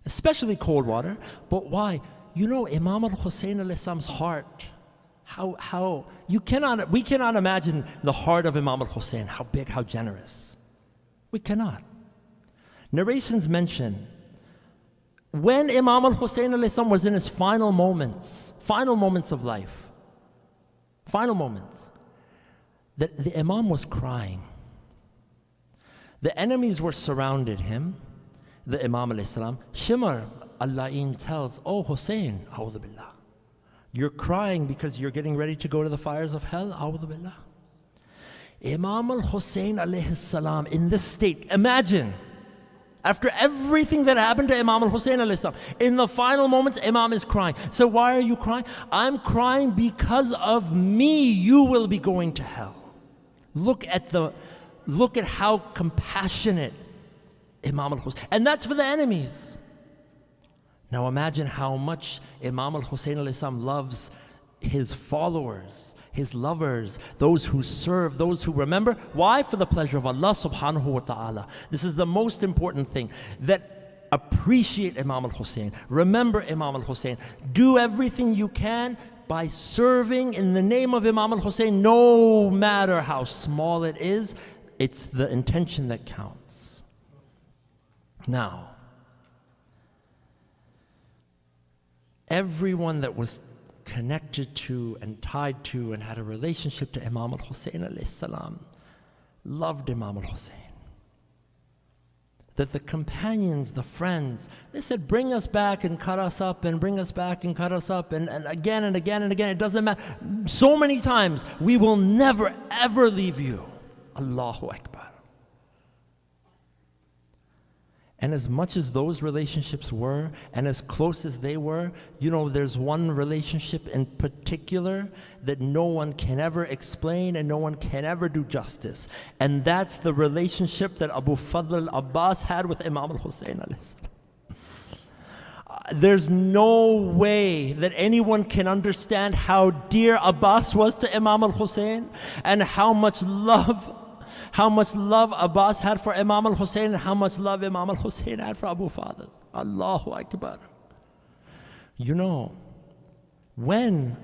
Especially cold water. But why? You know Imam al-Husayn's heart. We cannot imagine the heart of Imam al-Husayn, how big, how generous. We cannot. Narrations mention when Imam al-Husayn was in his final moments of life, that the Imam was crying. The enemies were surrounded him, the Imam alayhi Shimar al-La'in tells, "Oh Hussein, a'udhu billah. You're crying because you're getting ready to go to the fires of hell, a'udhu billah." Imam al-Husayn alayhi salam in this state, imagine, after everything that happened to Imam al-Husayn alayhi salam, in the final moments, Imam is crying. So why are you crying? I'm crying because of me, you will be going to hell. Look at how compassionate Imam al-Husayn, and that's for the enemies. Now imagine how much Imam al-Husayn alayhi salam loves his followers, his lovers, those who serve, those who remember. Why? For the pleasure of Allah subhanahu wa ta'ala. This is the most important thing. That appreciate Imam al-Husayn. Remember Imam al-Husayn. Do everything you can by serving in the name of Imam al-Husayn, no matter how small it is. It's the intention that counts. Now, everyone that was connected to and tied to and had a relationship to Imam al-Husayn alayhi salam loved Imam al-Husayn. That the companions, the friends, they said, bring us back and cut us up, and bring us back and cut us up, and again and again and again. It doesn't matter. So many times, we will never ever leave you. Allahu Akbar. And as much as those relationships were, and as close as they were, you know, there's one relationship in particular that no one can ever explain and no one can ever do justice. And that's the relationship that Abu Fadl al-Abbas had with Imam al-Husayn. There's no way that anyone can understand how dear Abbas was to Imam al-Husayn, and how much love Abbas had for Imam al-Husayn, and how much love Imam al-Husayn had for Abu Fadl. Allahu Akbar. You know, when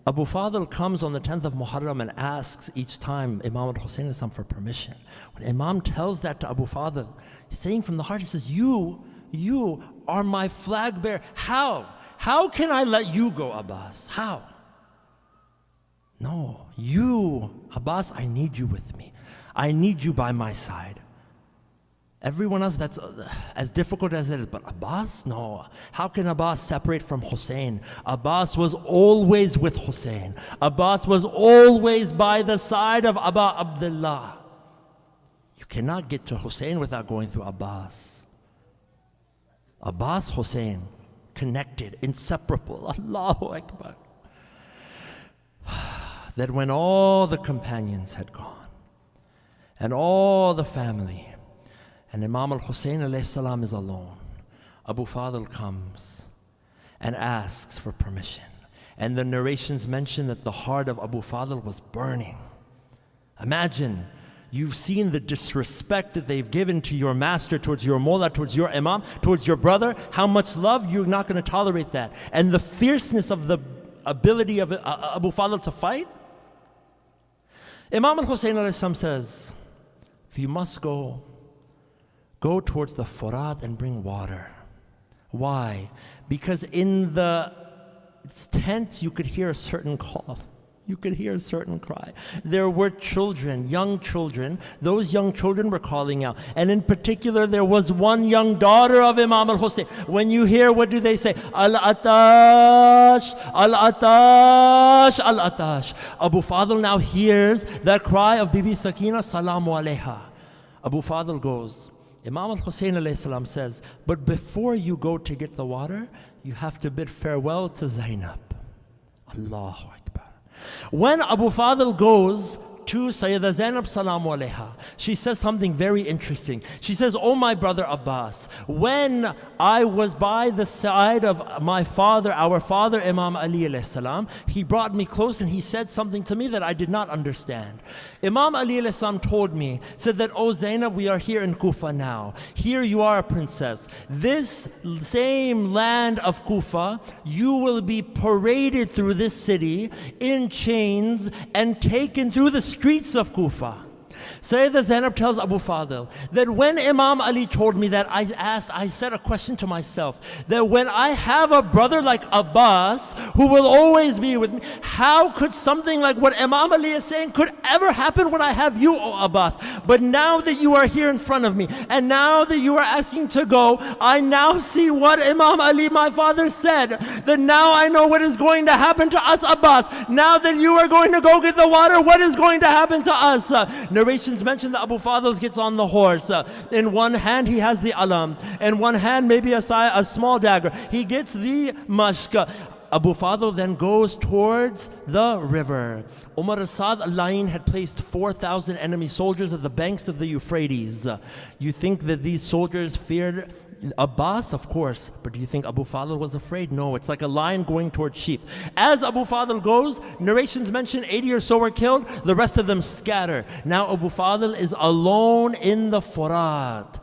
Abu Fadl comes on the 10th of Muharram and asks each time Imam al-Husayn for permission, when Imam tells that to Abu Fadl, he's saying from the heart, he says, you are my flag bearer. How? How can I let you go, Abbas? How? No, you, Abbas, I need you with me. I need you by my side. Everyone else, that's as difficult as it is. But Abbas, no. How can Abbas separate from Hussein? Abbas was always with Hussein. Abbas was always by the side of Abu Abdullah. You cannot get to Hussein without going through Abbas. Abbas, Hussein, connected, inseparable. Allahu Akbar. That when all the companions had gone, and all the family, and Imam al-Husayn alayhi salam is alone, Abu Fadl comes and asks for permission. And the narrations mention that the heart of Abu Fadl was burning. Imagine, you've seen the disrespect that they've given to your master, towards your mullah, towards your imam, towards your brother. How much love, you're not going to tolerate that. And the fierceness of the ability of Abu Fadl to fight. Imam al-Husayn alayhi salam says, if you must go towards the Furat and bring water. Why? Because in the tents you could hear a certain call. You could hear a certain cry. There were children, young children. Those young children were calling out. And in particular, there was one young daughter of Imam al-Husayn. When you hear, what do they say? Al-Atash, Al-Atash, Al-Atash. Abu Fadl now hears that cry of Bibi Sakina, Salamu alayha. Abu Fadl goes. Imam al-Husayn alayhi salam says, but before you go to get the water, you have to bid farewell to Zainab. Allahu Akbar. When Abu Fadl goes to Sayyida Zainab Salamu alayha, she says something very interesting. She says, oh my brother Abbas, when I was by the side of my father, our father Imam Ali alayhi salam, he brought me close and he said something to me that I did not understand. Imam Ali alayhi salam told me, said that, oh Zainab, we are here in Kufa now. Here you are a princess. This same land of Kufa, you will be paraded through this city in chains and taken through the streets of Kufa. Sayyida Zainab tells Abu Fadl that when Imam Ali told me that, I said a question to myself, that when I have a brother like Abbas who will always be with me, how could something like what Imam Ali is saying could ever happen when I have you, O Abbas? But now that you are here in front of me, and now that you are asking to go, I now see what Imam Ali, my father, said, that now I know what is going to happen to us, Abbas. Now that you are going to go get the water, what is going to happen to us? Narrations mention that Abu Fadl gets on the horse. In one hand he has the alam, in one hand maybe a small dagger. He gets the mashka. Abu Fadl then goes towards the river. Umar Asad al-Lain had placed 4,000 enemy soldiers at the banks of the Euphrates. You think that these soldiers feared Abbas? Of course. But do you think Abu Fadl was afraid? No, it's like a lion going towards sheep. As Abu Fadl goes, narrations mention 80 or so were killed, the rest of them scatter. Now Abu Fadl is alone in the Furat.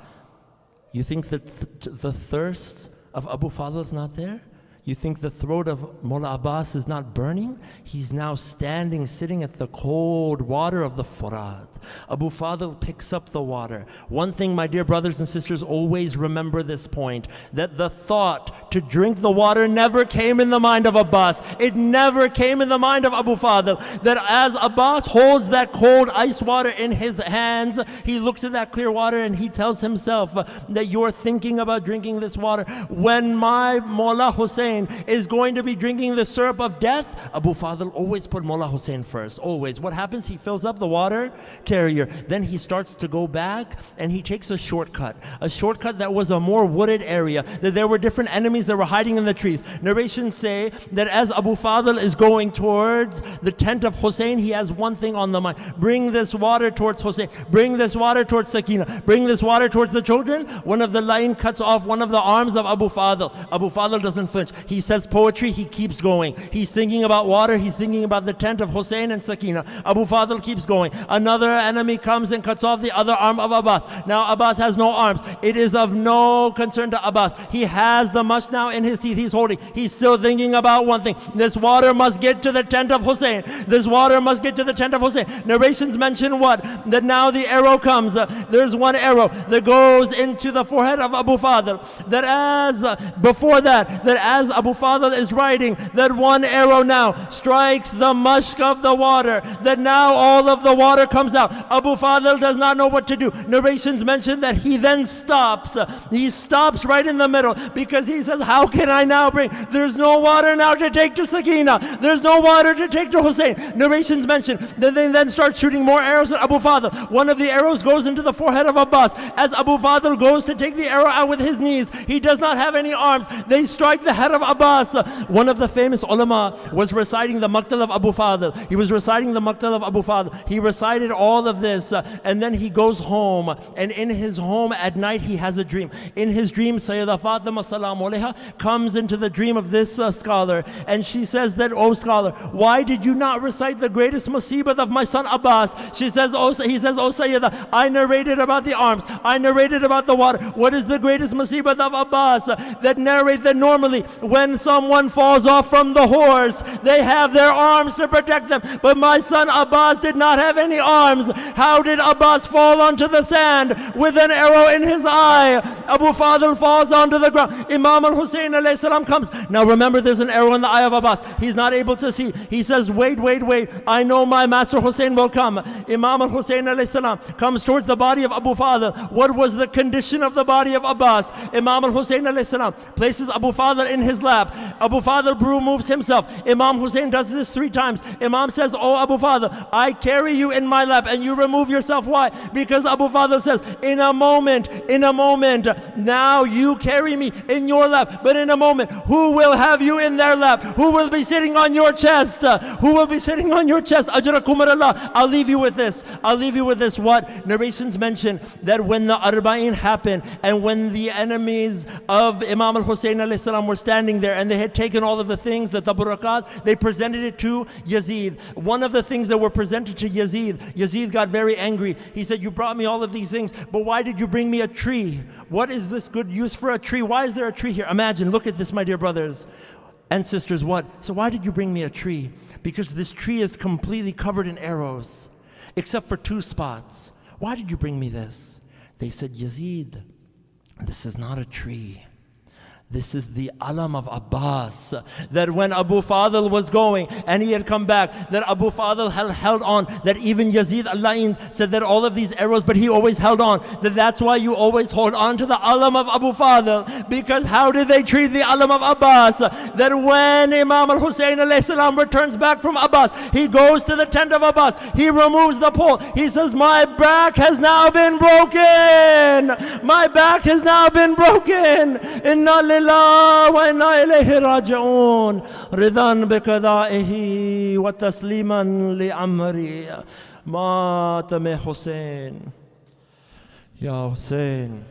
You think that the thirst of Abu Fadl is not there? You think the throat of Mullah Abbas is not burning? He's now standing, sitting at the cold water of the Furat. Abu Fadl picks up the water. One thing, my dear brothers and sisters, always remember this point, that the thought to drink the water never came in the mind of Abbas. It never came in the mind of Abu Fadl. That as Abbas holds that cold ice water in his hands, he looks at that clear water and he tells himself that you're thinking about drinking this water. When my Mullah Hussein is going to be drinking the syrup of death, Abu Fadl always put Mullah Hussein first, always. What happens? He fills up the water carrier. Then he starts to go back and he takes a shortcut that was a more wooded area, that there were different enemies that were hiding in the trees. Narrations say that as Abu Fadl is going towards the tent of Hussein, he has one thing on the mind: bring this water towards Hussein, bring this water towards Sakina, bring this water towards the children. One of the lion cuts off one of the arms of Abu Fadl. Abu Fadl doesn't flinch. He says poetry, he keeps going. He's thinking about water, he's thinking about the tent of Hussein and Sakina. Abu Fadl keeps going. Another enemy comes and cuts off the other arm of Abbas. Now Abbas has no arms. It is of no concern to Abbas. He has the mush now in his teeth. He's holding. He's still thinking about one thing. This water must get to the tent of Hussein. This water must get to the tent of Hussein. Narrations mention what? That now the arrow comes. There's one arrow that goes into the forehead of Abu Fadl. That as before that as Abu Fadl is riding, that one arrow now strikes the mushk of the water. That now all of the water comes out. Abu Fadl does not know what to do. Narrations mention that he then stops. He stops right in the middle because he says, how can I now bring? There's no water now to take to Sakina. There's no water to take to Hussein. Narrations mention that they then start shooting more arrows at Abu Fadl. One of the arrows goes into the forehead of Abbas. As Abu Fadl goes to take the arrow out with his knees, he does not have any arms. They strike the head of Abbas. One of the famous ulama was reciting the Maqtal of Abu Fadl. He was reciting the Maqtal of Abu Fadl. He recited all of this and then he goes home, and in his home at night he has a dream. In his dream, Sayyida Fatima Salamu alayha comes into the dream of this scholar, and she says that, oh scholar, why did you not recite the greatest musibah of my son Abbas? He says, oh Sayyida, I narrated about the arms, I narrated about the water. What is the greatest musibah of Abbas? That narrate that normally When someone falls off from the horse, they have their arms to protect them. But my son Abbas did not have any arms. How did Abbas fall onto the sand with an arrow in his eye? Abu Fadl falls onto the ground. Imam al-Husayn alayhi salam comes. Now remember, there's an arrow in the eye of Abbas. He's not able to see. He says, wait. I know my master Hussein will come. Imam al-Husayn alayhi salam comes towards the body of Abu Fadl. What was the condition of the body of Abbas? Imam al-Husayn alayhi salam places Abu Fadl in his lap. Abu Fadl removes himself. Imam Hussein does this 3 times. Imam says, oh Abu Fadl, I carry you in my lap and you remove yourself. Why? Because Abu Fadl says, in a moment, now you carry me in your lap, but in a moment, who will have you in their lap? Who will be sitting on your chest? Who will be sitting on your chest? Ajrakumullah. I'll leave you with this. What? Narrations mention that when the Arbaeen happened and when the enemies of Imam al-Husayn alayhi salam were standing there and they had taken all of the things, the taburakat, they presented it to Yazid. One of the things that were presented to Yazid got very angry. He said, you brought me all of these things, but why did you bring me a tree? What is this good use for a tree? Why is there a tree here? Imagine, look at this, my dear brothers and sisters. What? So why did you bring me a tree? Because this tree is completely covered in arrows, except for 2 spots. Why did you bring me this? They said, Yazid, this is not a tree. This is the alam of Abbas. That when Abu Fadl was going and he had come back, that Abu Fadl held on. That even Yazid al-La'in said that all of these arrows, but he always held on. That's why you always hold on to the alam of Abu Fadl. Because how did they treat the alam of Abbas? That when Imam al-Husayn alayhi salam returns back from Abbas, he goes to the tent of Abbas. He removes the pole. He says, my back has now been broken. My back has now been broken. Inna lillahi وإنا إليه راجعون رضا بقضائه وتسليما لأمري ماتم حسين يا حسين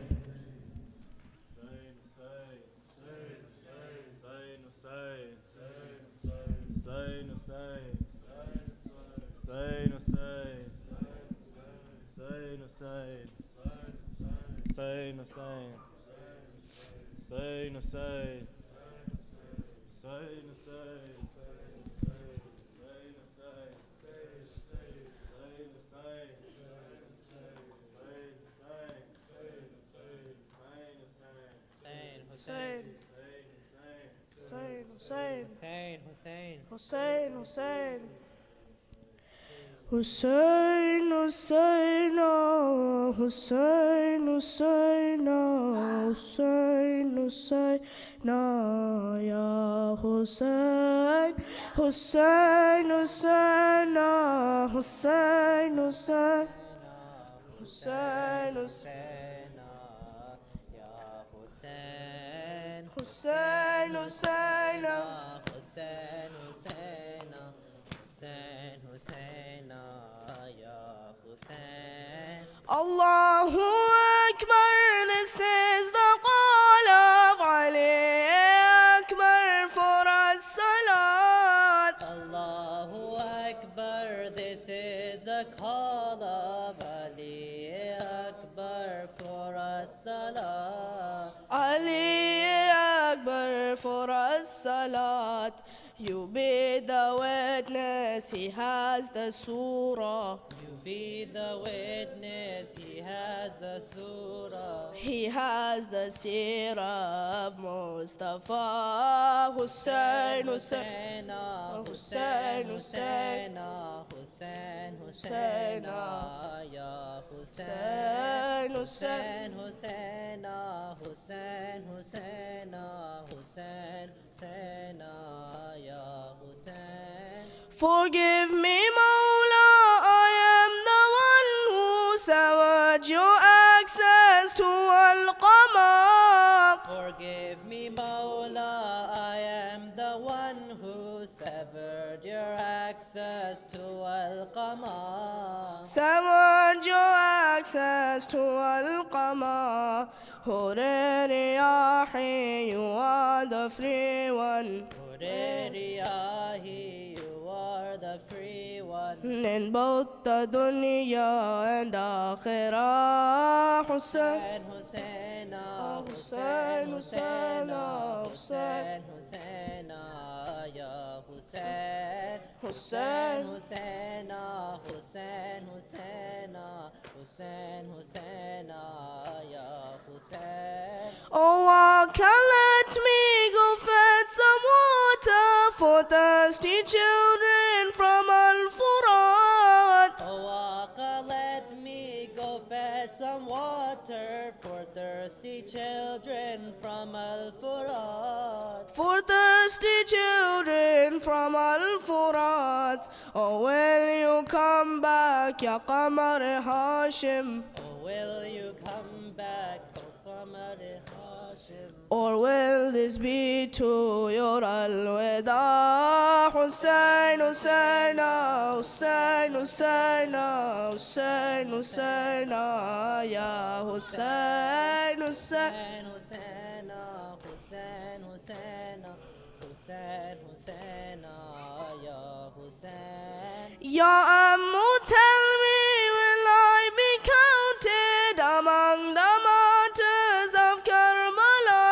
Husayn, Husayn, Husayn, Husayn, Husayn, Husayn, Husayn, Husayn, Ya Husayn, Husayn, Husayn, Husayn, Husayn, Husayn, Husayn, Ya Husayn, Husayn, Husayn, Husayn, Husayn, Husayn, Ya Husayn. Allahu Akbar, this is the call of Ali Akbar for as-salat. Allahu Akbar, this is the call of Ali Akbar for as-salat. Ali Akbar for as-salat. You be the witness, he has the surah. You be the witness, he has the surah. He has the seerah of Mustafa. Hussain, Hussain, Hussain, Hussain, Hussain, Hussain, Ya Hussain, Hussain, Hussain, Hussain, Hussain, Hussain, Hussain, Ya Hussain. Forgive me, Mawla, I am the one who severed your access to Al-Qamar. Forgive me, Mawla, I am the one who severed your access to Al-Qamar. Severed your access to Al-Qamar. Hurriyahi, you are the free one. Hurriyahi, you are the free one. In both the dunya and akhirah. Hussain, Hussain, Hussain, Hussain, Hussain, Husaina, ya Husain, Hussain, Husaina, Husain, Husaina, Husain, Husaina, ya Husain. Oh, Akka, let me go fetch some water for thirsty children from Al-Furat. Oh, Akka, let me go fetch some water for thirsty children from Al-Furat. For thirsty children from Al-Furat. Oh, will you come back, Ya Qamar Hashim? Oh, will you come back, O Qamar Hashim? Or will this be to your al-wida? Hussain, Hussaina, Hussain, Hussaina, Hussain, Hussaina, ya Hussain, Hussain. Husaina, Husain, Husaina, Husain, Husaina, ya Husain. Ya Ammu, tell me, will I be counted among the martyrs of Karbala?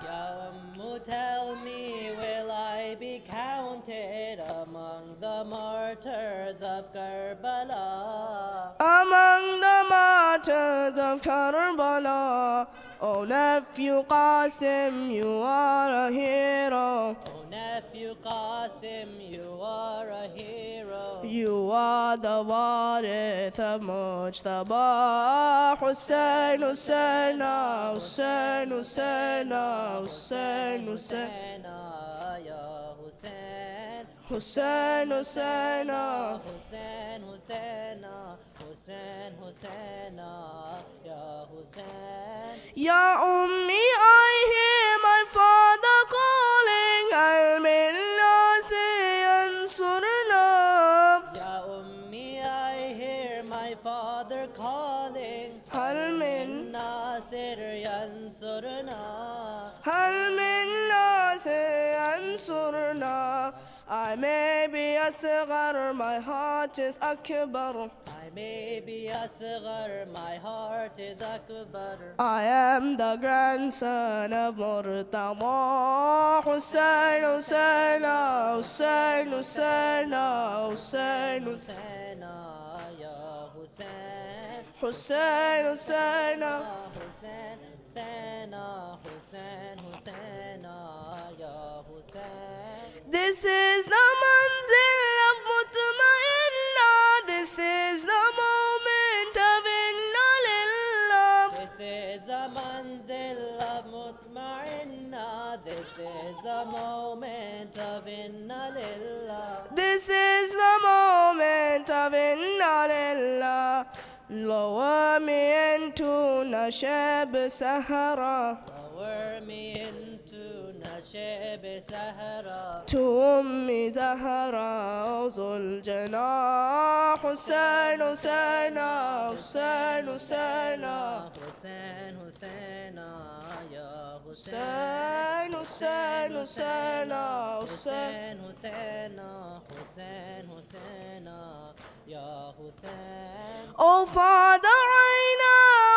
Ya Ammu, tell me, will I be counted among the martyrs of Karbala? Among the martyrs of Karbala. Oh, nephew Qasim, you are a hero. Oh, nephew Qasim, you are a hero. You are the warith of Mujtaba. Hussain, Hussaina, Hussain, Hussaina, Hussain, Hussain. Husaina, ya Husain. Hussain, Hussaina. Husain, Husaina, Husain, Husaina, ya Husain. Ya Ummi, I hear my father calling. Al min nasi yansurna. Ya Ummi, I hear my father calling. Hal min, Nasir yansurna. hal min nasi yansurna. I may be asghar, my heart is akbar. I may be asghar, my heart is akbar. I am the grandson of Murtada. Hussain, Hussaina, Hussain, Hussaina, Hussain, Hussain. Husaina, ya Husain. Hussain, Hussaina. Husain, Husaina, Husain, Husaina, ya Husain. This is the manzil of Mutma'inna. This is the moment of Inna Lillah. This is the manzil of Mutma'inna. This is the moment of Inna Lillah. This is the moment of Inna Lillah. Lower me into Nashab Sahara. Lower me into Nashib Sahara. To Ummi Zahra Zul Janah. Hussain, Hussaina, Hussain, Hussaina. Husain, Husaina, ya Husain. Hussain, Hussain, Hussaina, Hussain. Husain, Husaina, Husain, Husaina, ya Husain. Oh Father Aina,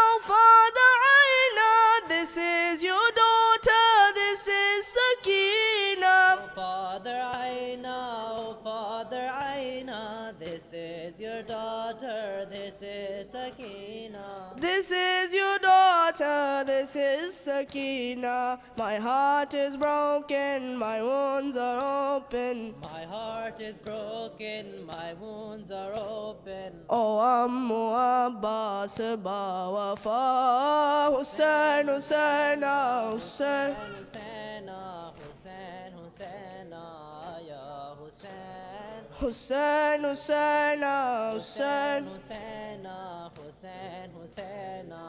oh Father Aina, this is your daughter, this is Sakina. Oh Father Aina, oh Father Aina, this is your daughter, this is Sakina. This is your daughter, this is Sakina. My heart is broken, my wounds are open. My heart is broken, my wounds are open. Oh Ammu Abbas ba wafa. Hussain, Hussaina, Hussain. Husaina, Husain, Husaina, ya Husain. Hussain, Hussaina, Hussain. Husaina, Husain, Husaina,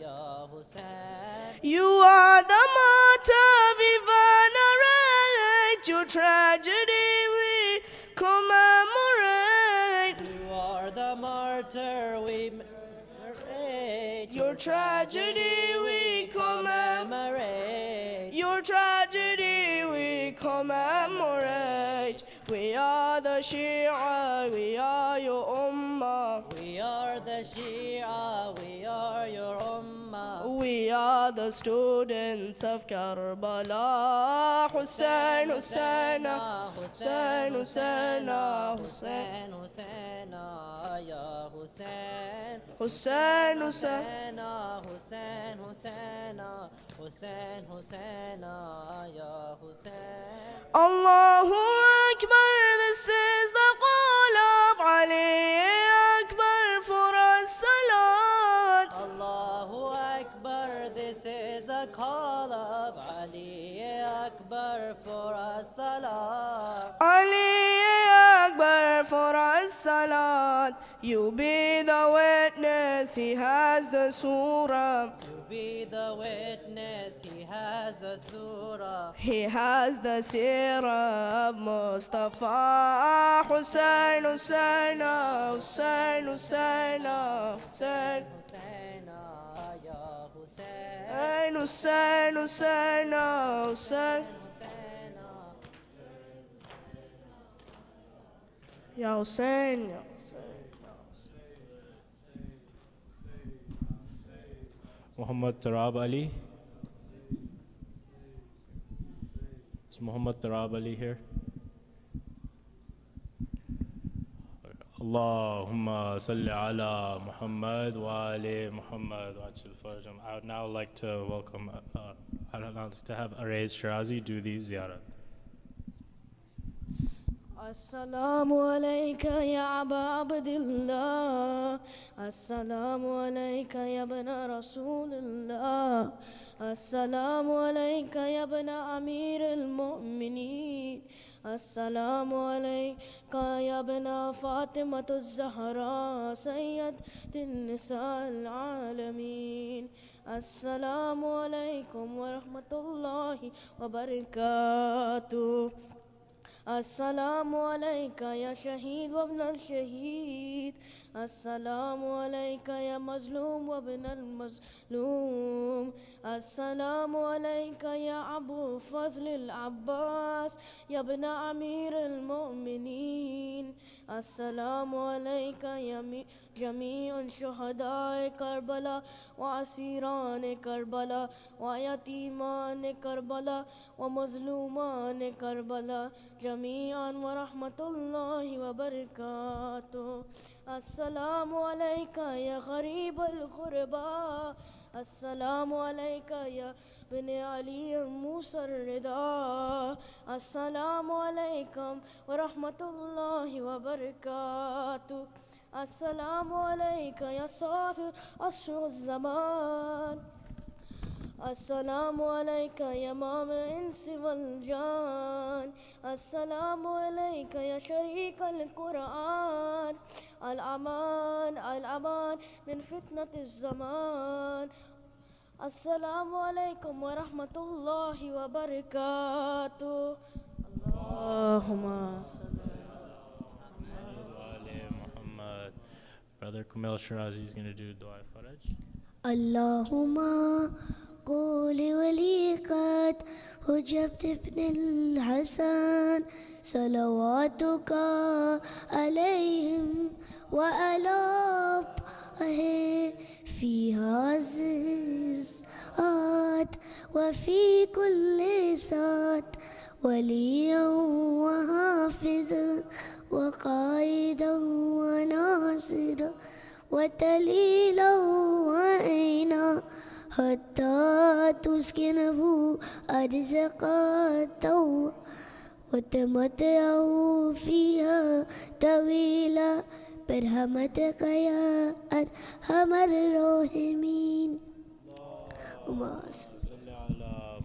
ya Husain. You are the martyr we venerate. Your tragedy we commemorate. You are the martyr we commemorate. Your tragedy we commemorate. Your tragedy we commemorate. We are the Shia, we are your Ummah. We are the Shia, we are your Ummah. We are the students of Karbala. Husayn, Husaina, Husayn, Husaina, Husayn, Husaina, ya Husayn. Husayn, Husayn. Husayn, Husaina, Husayn, Husaina, ya Husayn. Allahu Akbar, this is the call of Ali Akbar for as-salat. Allahu Akbar, this is a call of Ali Akbar for as-salat. Ali Akbar for as-salat. You be the witness, he has the surah. You be the witness, he has a surah. He has the seerah of Mustafa. Husayn, Husaina, Husayn, Husaina, Husayn. Husaina, ya Husayn. Husayn, Husaina, Husayn. Ya Husayn, ya Husayn. Muhammad Tarab Ali. Is Muhammad Tarab Ali here? Allahumma salli ala Muhammad wa ali Muhammad wa ajil farjam. I would now like to welcome, to have Arbaeen Shirazi do the ziyarat. السلام عليك يا أبا عبد الله السلام عليك يا ابن رسول الله السلام عليك يا ابن أمير المؤمنين السلام عليك يا ابن فاطمة الزهراء سيد النساء العالمين السلام عليكم ورحمة الله وبركاته السلام عليك يا شهيد وابن الشهيد السلام عليك يا مظلوم وابن المظلوم السلام عليك يا أبو فضل العباس يا ابن أمير المؤمنين السلام عليك يا جميع شهداء كربلاء وأسيران كربلاء ويتيمان كربلاء ومظلومان كربلاء جميعا ورحمة الله وبركاته السلام عليك يا غريب الغرباء السلام عليك يا بن علي موسى الرضا السلام عليكم ورحمة الله وبركاته السلام عليك يا صاحب عصر الزمان السلام عليك يا إمام الإنس والجان السلام عليك يا شريك القرآن الأمان الأمان من فتنة الزمان السلام عليكم ورحمة الله وبركاته اللهم صل Muhammad. Brother Kumail Shirazi is going to do Dua Faraj. اللهم قول ولي قد حجبت ابن الحسن صلواتك عليهم وعلى أبائه في هذه الساعات وفي كل ساعة وليا وحافظا وقائدا وناصرا وتليلا وعينا حتى تسكنه أرزقته وتمتعه فيها طويلا برحمتك يا أرحم الراحمين.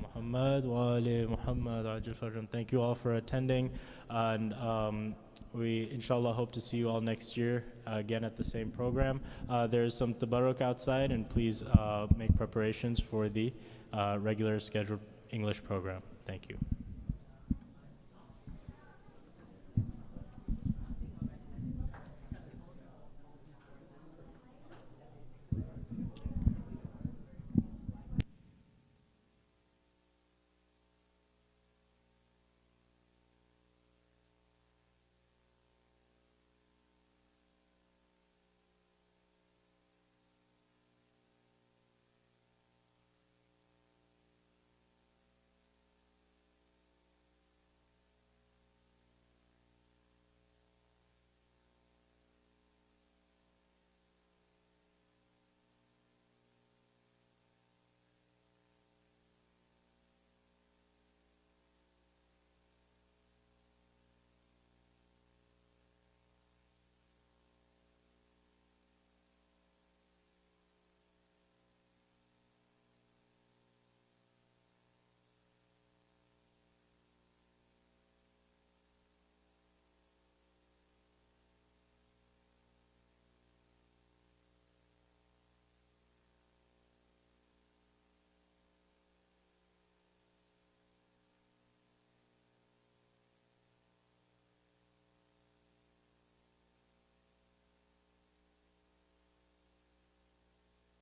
Muhammad wa ali Muhammad ajil farjam. Thank you all for attending, and we inshallah hope to see you all next year again at the same program. There's some tabarruk outside, and please make preparations for the regular scheduled English program. Thank you.